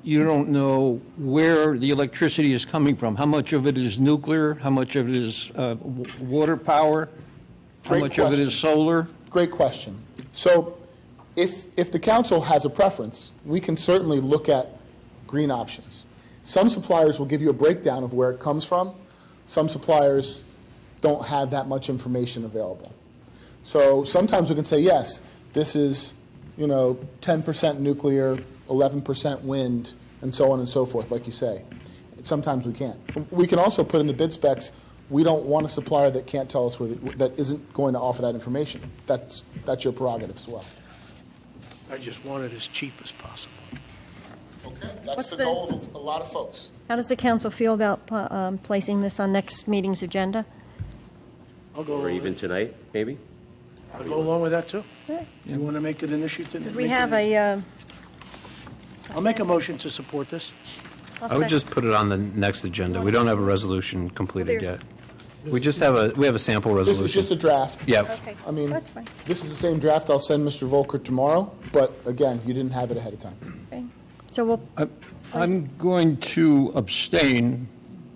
You don't know where the electricity is coming from. How much of it is nuclear? How much of it is water power? How Great much of it is question. solar? Great question. So if the council has a preference, we can certainly look at green options. Some suppliers will give you a breakdown of where it comes from. Some suppliers don't have that much information available. So sometimes we can say, yes, this is 10% nuclear, 11% wind, and so on and so forth, like you say. Sometimes we can't. We can also put in the bid specs, we don't want a supplier that can't tell us that isn't going to offer that information. That's your prerogative as well. I just want it as cheap as possible. Okay, that's What's the the- goal of a lot of folks. How does the council feel about placing this on next meeting's agenda? I'll go Or along even with tonight, maybe? I'll go along with that, too. Yeah. You want to make it an issue tonight? We have a, I'll make a motion to support this. I would just put it on the next agenda. We don't have a resolution completed There's- yet. We have a sample This resolution. is just a draft. Yep. Okay, I mean, that's fine. this is the same draft I'll send Mr. Volker tomorrow, but again, you didn't have it ahead of time. Okay. So we'll, I'm going to abstain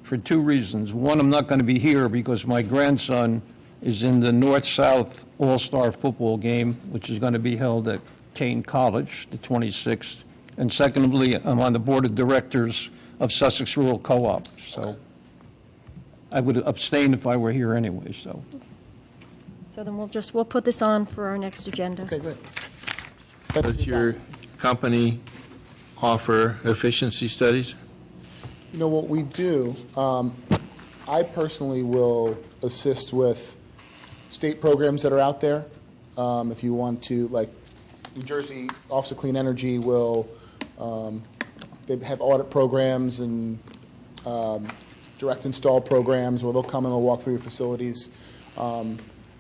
for two reasons. One, I'm not going to be here because my grandson is in the North-South All-Star Football game, which is going to be held at Kane College, the 26th. And secondly, I'm on the Board of Directors of Sussex Rural Co-op, so I would abstain if I were here anyway, so. so then we'll put this on for our next agenda. Okay, great. Does your company offer efficiency studies? You know what we do, I personally will assist with state programs that are out there. If you want to, like, New Jersey Office of Clean Energy will, they have audit programs and direct install programs where they'll come and they'll walk through your facilities.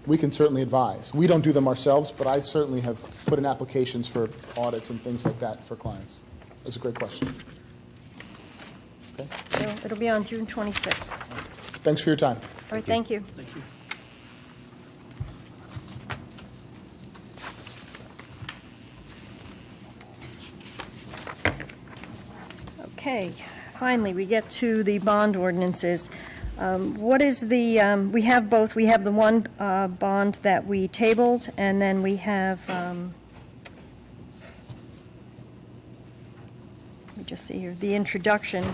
We can certainly advise. We don't do them ourselves, but I certainly have put in applications for audits and things like that for clients. That's a great question. Okay. So it'll be on June 26th. Thanks for your time. All right, thank you. Thank you. Okay, finally, we get to the bond ordinances. What is the, we have both, we have the one bond that we tabled, and then we have, let me just see here, the introduction.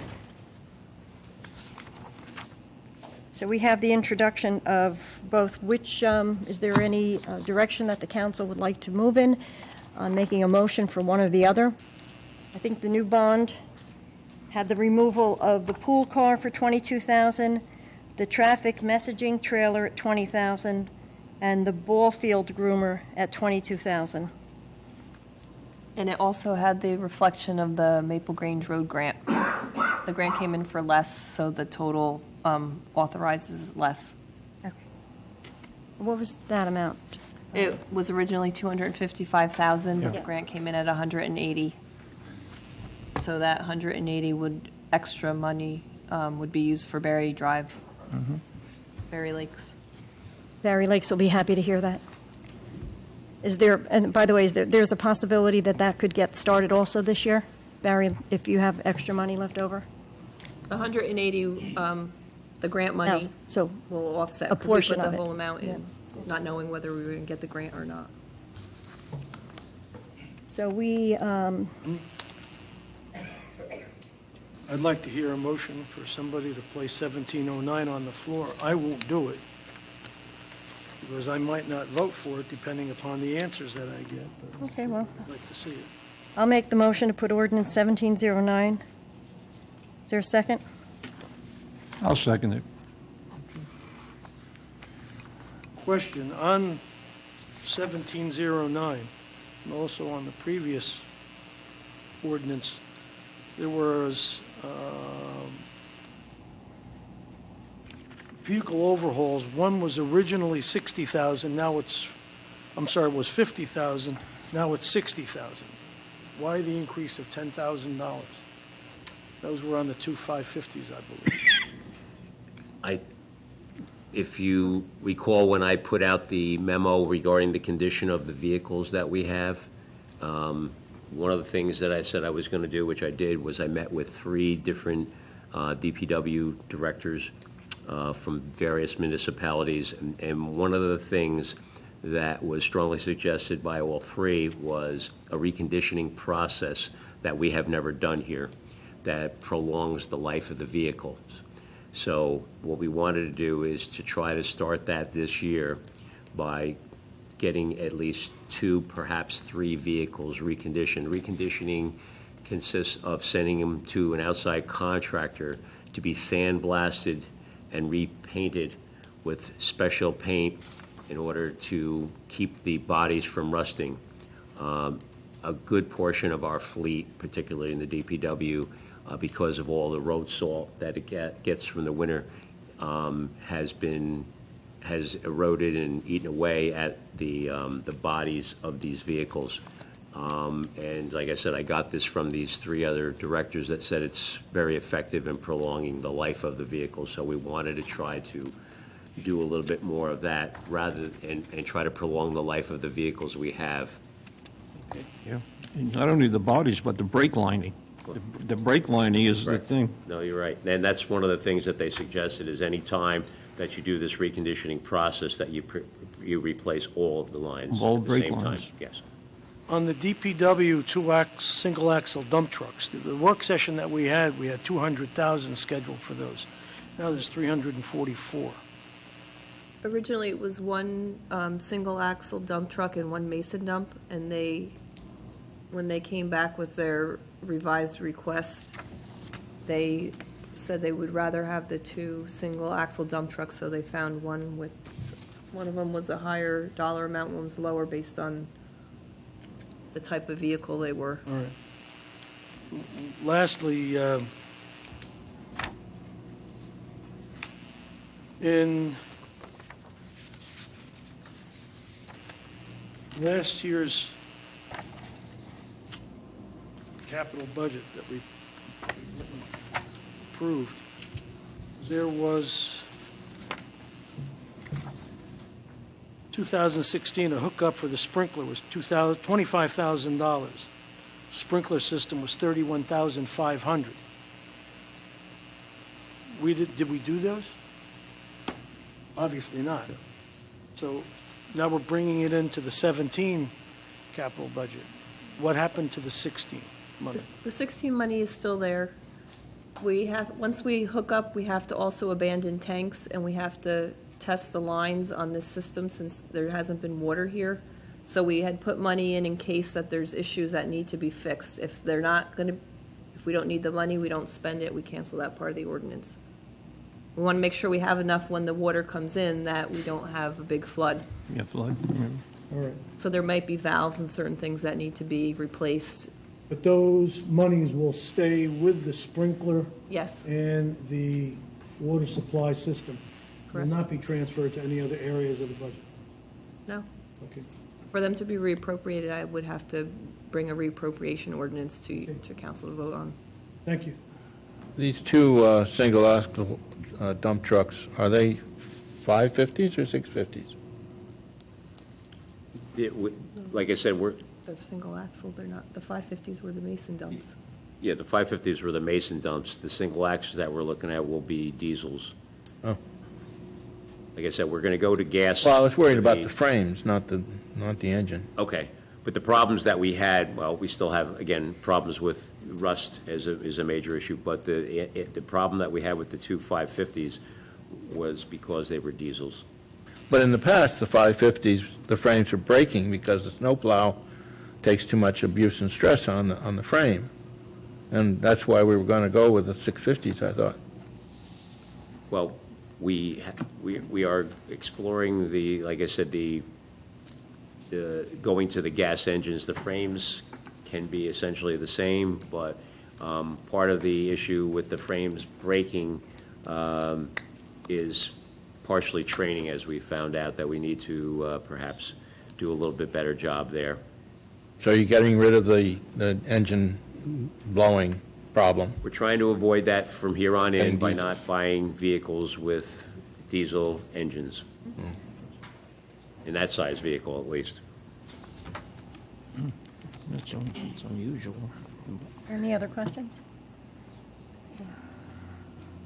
So we have the introduction of both, which, is there any direction that the council would like to move in on making a motion for one or the other? I think the new bond had the removal of the pool car for $22,000, the traffic messaging trailer at $20,000, and the ball field groomer at $22,000. And it also had the reflection of the Maple Grange Road grant. The grant came in for less, so the total authorizes less. Okay. What was that amount? It was originally $255,000, but the Yeah. grant came in at $180,000. So that $180,000 would, extra money would be used for Berry Drive, Berry Lakes. Barry Lakes will be happy to hear that. Is there, and by the way, there's a possibility that that could get started also this year? Barry, if you have extra money left over? The $180,000, the grant money So, will offset. a 'cause portion we put of the it. whole amount in, not knowing whether we were going to get the grant or not. so we, I'd like to hear a motion for somebody to place 1709 on the floor. I won't do it, because I might not vote for it depending upon the answers that I get, but okay, well, I'd like to see it. I'll make the motion to put ordinance 1709. Is there a second? I'll second it. Question, on 1709, and also on the previous ordinance, there was vehicle overhauls. One was originally 60,000, now it's, I'm sorry, it was 50,000, now it's 60,000. Why the increase of $10,000? Those were on the two 550s, I believe. If you recall, when I put out the memo regarding the condition of the vehicles that we have, one of the things that I said I was going to do, which I did, was I met with 3 different DPW directors from various municipalities, and one of the things that was strongly suggested by all 3 was a reconditioning process that we have never done here that prolongs the life of the vehicles. So what we wanted to do is to try to start that this year by getting at least 2, perhaps 3 vehicles reconditioned. Reconditioning consists of sending them to an outside contractor to be sandblasted and repainted with special paint in order to keep the bodies from rusting. A good portion of our fleet, particularly in the DPW, because of all the road salt that it gets from the winter, has eroded and eaten away at the bodies of these vehicles. And like I said, I got this from these 3 other directors that said it's very effective in prolonging the life of the vehicle. So we wanted to try to do a little bit more of that rather and try to prolong the life of the vehicles we have. Yeah. And not only the bodies, but the brake lining. The brake lining is the Right. thing. No, you're right. And that's one of the things that they suggested, is any time that you do this reconditioning process, that you replace all of the lines All at the brake same time. lines. Yes. On the DPW single-axle dump trucks, the work session that we had 200,000 scheduled for those. Now there's 344. Originally, it was one single axle dump truck and one mason dump, and when they came back with their revised request, they said they would rather have the two single axle dump trucks, so they found one of them was a higher dollar amount, one was lower based on the type of vehicle they were. All right. Lastly, in last year's capital budget that we approved, there was 2016, a hookup for the sprinkler was $25,000. Sprinkler system was $31,500. Did we do those? Obviously not. So now we're bringing it into the 17 capital budget. What happened to the 16 money? The 16 money is still there. Once we hook up, we have to also abandon tanks, and we have to test the lines on this system since there hasn't been water here. So we had put money in case that there's issues that need to be fixed. If we don't need the money, we don't spend it, we cancel that part of the ordinance. We want to make sure we have enough when the water comes in that we don't have a big flood. Yeah, flood. Yeah. All right. So there might be valves and certain things that need to be replaced. But those monies will stay with the sprinkler Yes, and the water supply system. Will Correct. not be transferred to any other areas of the budget. no. Okay. For them to be reappropriated, I would have to bring a reappropriation ordinance to council to vote on. Thank you. These two single-axle dump trucks, are they 550s or 650s? Like I said, They're single axle, they're not, the 550s were the mason dumps. yeah, the 550s were the mason dumps. The single axles that we're looking at will be diesels. Oh. Like I said, we're going to go to gas. Well, I was worried about the frames, not the engine. Okay, but the problems that we had, well, we still have, again, problems with rust is a major issue, but the problem that we had with the two 550s was because they were diesels. But in the past, the 550s, the frames were breaking because the snowplow takes too much abuse and stress on the frame. And that's why we were going to go with the 650s, I thought. Well, we are exploring like I said, the going to the gas engines. The frames can be essentially the same, but part of the issue with the frames breaking is partially training, as we found out that we need to perhaps do a little bit better job there. So you're getting rid of the engine blowing problem? We're trying to avoid that from here on in Getting by diesel. not buying vehicles with diesel engines. In that size vehicle, at least. It's unusual. Any other questions?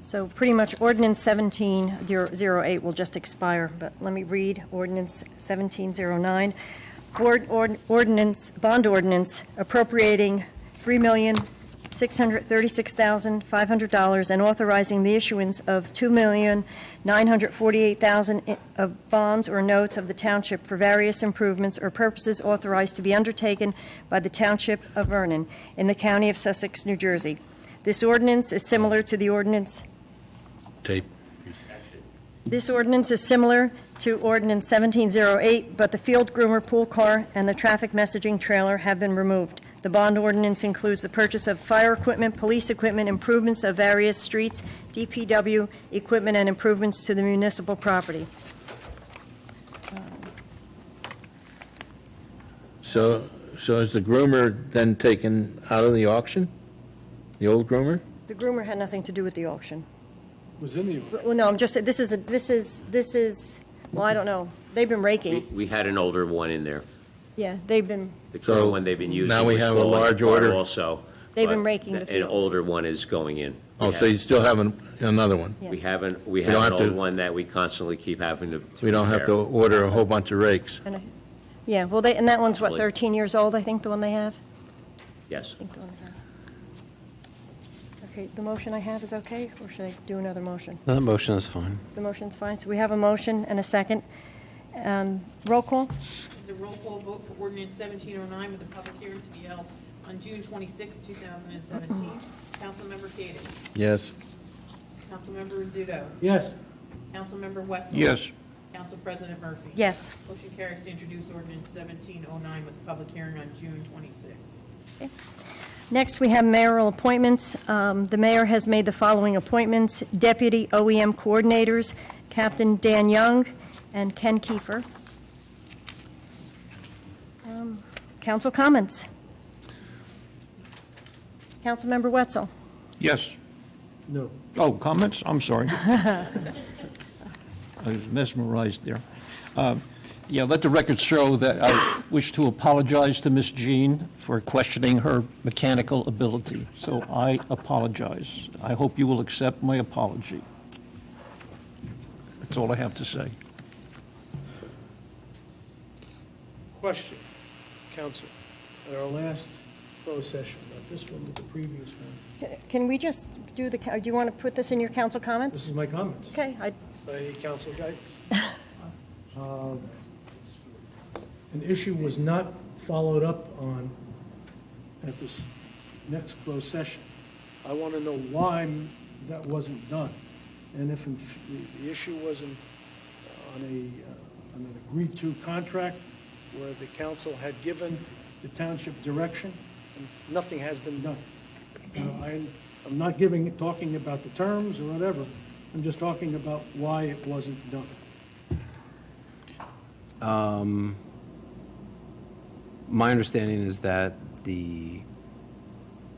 So pretty much ordinance 1708 will just expire, but let me read ordinance 1709. Bond ordinance appropriating $3,636,500 and authorizing the issuance of $2,948,000 of bonds or notes of the township for various improvements or purposes authorized to be undertaken by the township of Vernon in the county of Sussex, New Jersey. This ordinance is similar to the ordinance. Tape. This ordinance is similar to ordinance 1708, but the field groomer, pool car, and the traffic messaging trailer have been removed. The bond ordinance includes the purchase of fire equipment, police equipment, improvements of various streets, DPW equipment, and improvements to the municipal property. So is the groomer then taken out of the auction? The old groomer? The groomer had nothing to do with the auction. Was in the, Well, no, I'm just saying, this is, well, I don't know. They've been raking. We had an older one in there. Yeah, they've been, The So current one they've been using. now we was have a falling large apart order. Also, They've been but raking the An field. older one is going in. Oh, so you still have another one? Yeah. We have an don't have old to- one that we constantly keep having to We don't have to repair. order a whole bunch of rakes. Yeah, well, and that one's, what, Probably. 13 years old, I think, the one they have? Yes. I think the one they have. Okay, the motion I have is okay, or should I do another motion? No, the motion is fine. The motion's fine, so we have a motion and a second. Roll call? This is a roll call vote for ordinance 1709 with a public hearing to be held on June 26, 2017. Councilmember Kaden. Yes. Councilmember Rizzuto. Yes. Councilmember Wetzel. Yes. Council President Murphy. Yes. Motion carries to introduce ordinance 1709 with a public hearing on June 26. Next, we have mayoral appointments. The mayor has made the following appointments: Deputy OEM Coordinators, Captain Dan Young and Ken Kiefer. Council comments. Councilmember Wetzel. Yes. No. Oh, comments? I'm sorry. I was mesmerized there. Yeah, let the record show that I wish to apologize to Miss Jean for questioning her mechanical ability. So I apologize. I hope you will accept my apology. That's all I have to say. Question, counsel. At our last closed session, not this one, but the previous one. Can we just do do you want to put this in your council This comments? is my comments. Okay, I need council guidance. An issue was not followed up on at this next closed session. I want to know why that wasn't done. And if the issue wasn't on an agreed-to contract where the council had given the township direction, and nothing has been done. I'm not talking about the terms or whatever. I'm just talking about why it wasn't done. My understanding is that the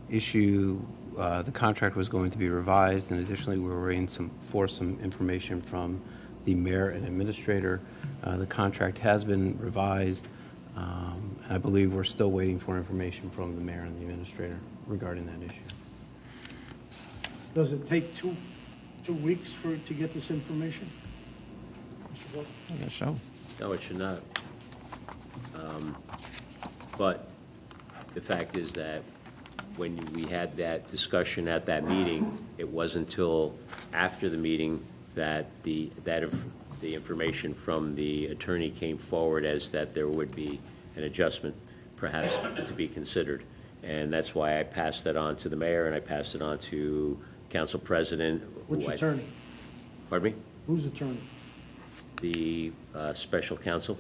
issue, the contract was going to be revised, and additionally, we were waiting for some information from the mayor and administrator. The contract has been revised. I believe we're still waiting for information from the mayor and the administrator regarding that issue. Does it take two weeks to get this information? Mr. Wilk? I guess so. No, it should not. But the fact is that when we had that discussion at that meeting, it wasn't until after the meeting that the information from the attorney came forward as that there would be an adjustment perhaps to be considered. And that's why I passed that on to the mayor, and I passed it on to council president. Which attorney? Pardon me? Whose attorney? The special counsel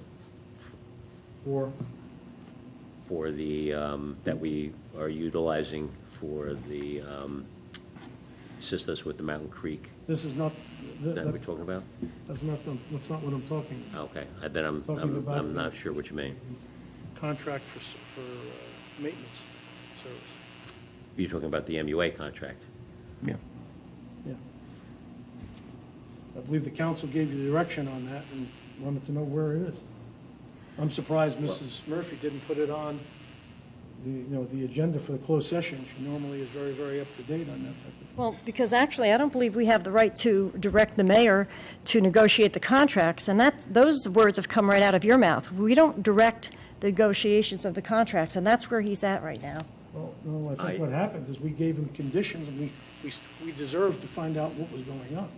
for the, that we are utilizing for the, assist us with the Mountain Creek. This is not, That we're talking about? that's not what I'm talking about. Okay, then Talking about I'm not sure what you mean. Contract for maintenance service. You're talking about the MUA contract? Yeah. Yeah. I believe the council gave you direction on that and wanted to know where it is. I'm surprised Mrs. Murphy didn't put it on the agenda for the closed session. She normally is very, very up to date on that type of thing. Well, because actually, I don't believe we have the right to direct the mayor to negotiate the contracts, and those words have come right out of your mouth. We don't direct the negotiations of the contracts, and that's where he's at right now. Well, no, I think what happened is we gave him conditions, and we deserved to find out what was going on.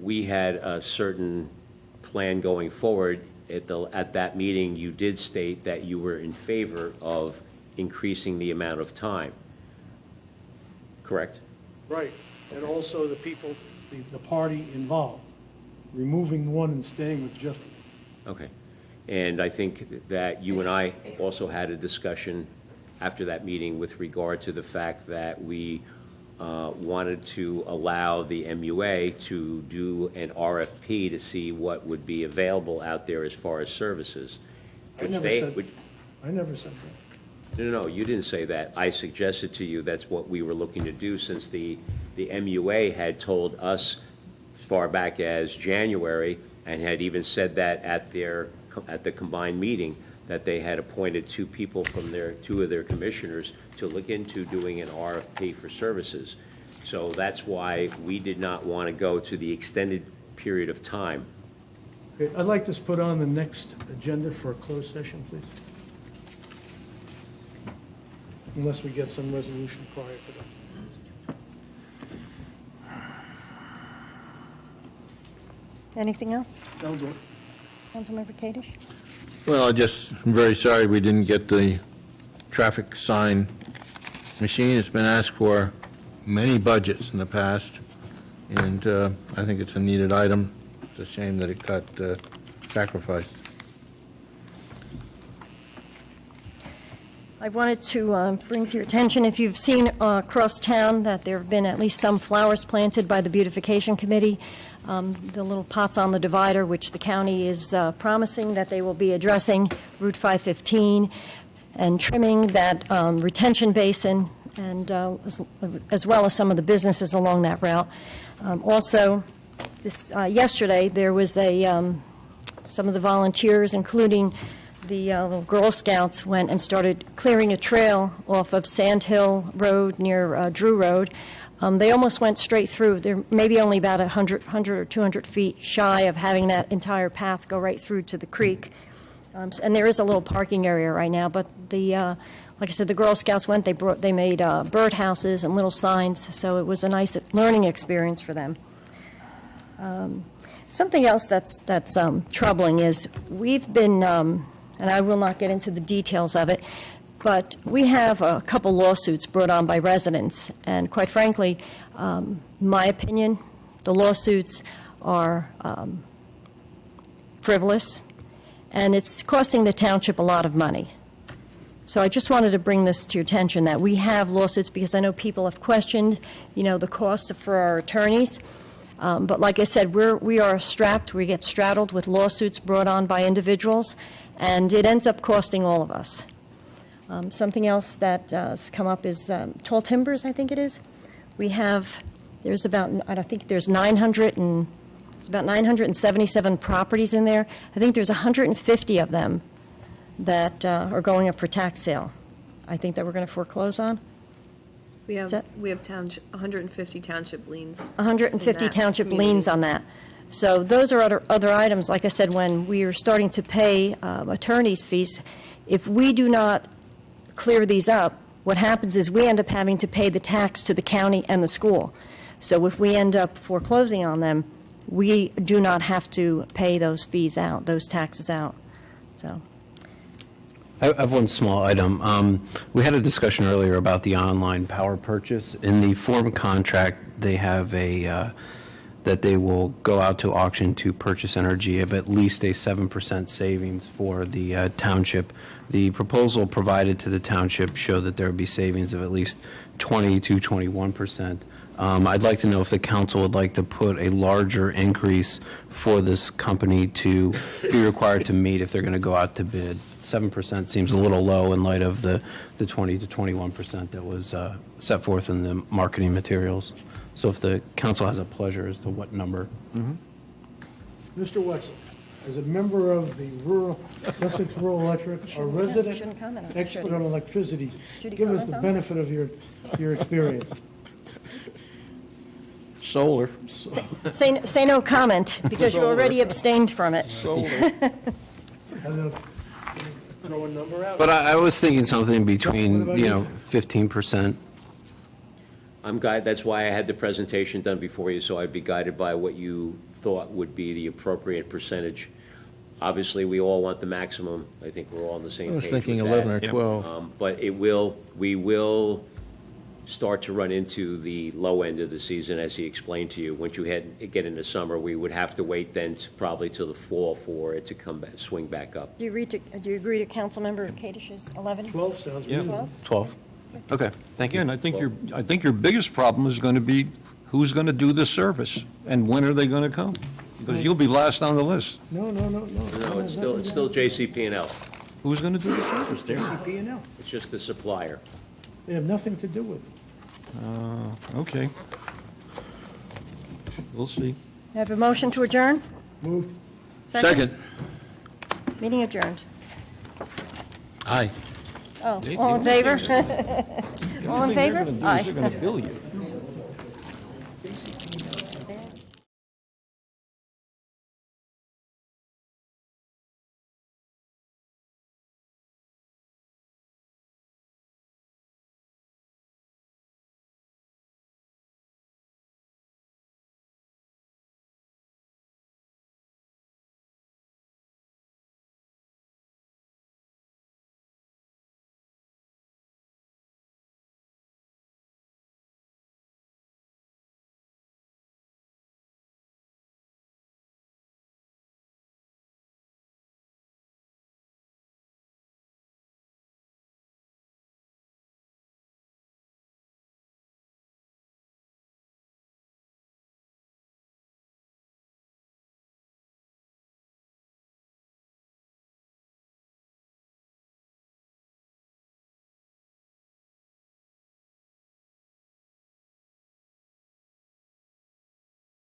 We had a certain plan going forward. At that meeting, you did state that you were in favor of increasing the amount of time, correct? Right, and also the people, the party involved, removing one and staying with just one. Okay. And I think that you and I also had a discussion after that meeting with regard to the fact that we wanted to allow the MUA to do an RFP to see what would be available out there as far as services. I never said that. No, you didn't say that. I suggested to you that's what we were looking to do, since the MUA had told us as far back as January, and had even said that at the combined meeting, that they had appointed two people from two of their commissioners to look into doing an RFP for services. So that's why we did not want to go to the extended period of time. Okay, I'd like this put on the next agenda for a closed session, please. Unless we get some resolution prior to that. Anything else? That'll do it. Councilmember Kadesh? Well, I'm very sorry we didn't get the traffic sign machine. It's been asked for many budgets in the past, and I think it's a needed item. It's a shame that it got sacrificed. I wanted to bring to your attention, if you've seen across town, that there have been at least some flowers planted by the Beautification Committee. The little pots on the divider, which the county is promising that they will be addressing Route 515 and trimming that retention basin, and as well as some of the businesses along that route. Also, yesterday, there was some of the volunteers, including the little Girl Scouts, went and started clearing a trail off of Sand Hill Road near Drew Road. They almost went straight through. They're maybe only about 100 or 200 feet shy of having that entire path go right through to the creek. And there is a little parking area right now, but like I said, the Girl Scouts went, they made birdhouses and little signs, so it was a nice learning experience for them. Something else that's troubling is we've been, and I will not get into the details of it, but we have a couple lawsuits brought on by residents, and quite frankly, my opinion, the lawsuits are frivolous, and it's costing the township a lot of money. So I just wanted to bring this to your attention, that we have lawsuits, because I know people have questioned, the cost for our attorneys. But like I said, we are strapped, we get straddled with lawsuits brought on by individuals, and it ends up costing all of us. Something else that has come up is Tall Timbers, I think it is. There's about 977 properties in there. I think there's 150 of them that are going up for tax sale. I think that we're going to foreclose on. We have, Is that- 150 township liens. 150 in that township community. liens on that. So those are other items, like I said, when we are starting to pay attorneys' fees, if we do not clear these up, what happens is we end up having to pay the tax to the county and the school. So if we end up foreclosing on them, we do not have to pay those fees out, those taxes out. So, I have one small item. We had a discussion earlier about the online power purchase. In the form contract, they have that they will go out to auction to purchase energy of at least a 7% savings for the township. The proposal provided to the township showed that there would be savings of at least 20 to 21%. I'd like to know if the council would like to put a larger increase for this company to be required to meet if they're going to go out to bid. 7% seems a little low in light of the 20 to 21% that was set forth in the marketing materials. So if the council has a pleasure as to what number. Mr. Wetzel, as a member of the Sussex Rural Electric, a shouldn't resident comment on it, expert should he? on electricity, Should he give us comment the on it? benefit of your experience. Solar. say no comment, because you already abstained from it. I don't know, throw a number out. But I was thinking something between, What about you? 15%. That's why I had the presentation done before you, so I'd be guided by what you thought would be the appropriate percentage. Obviously, we all want the maximum. I think we're all on the same I page was thinking with 11 or that. 12. But we will start to run into the low end of the season, as he explained to you. Once you get into summer, we would have to wait then probably till the fall for it to come back, swing back up. Do you agree to Councilmember Kadish's 11? 12 sounds reasonable. 12? Okay, thank you. Again, I think your biggest problem is going to be who's going to do the service and when are they going to come? Because you'll be last on the list. No. No, it's still JCP&L. Who's going to do the service there? CP&L. It's just the supplier. They have nothing to do with it. Okay. We'll see. I have a motion to adjourn? Moved. Second. Meeting adjourned. Aye. Oh, all in favor? All in favor? Aye. They're going to bill you.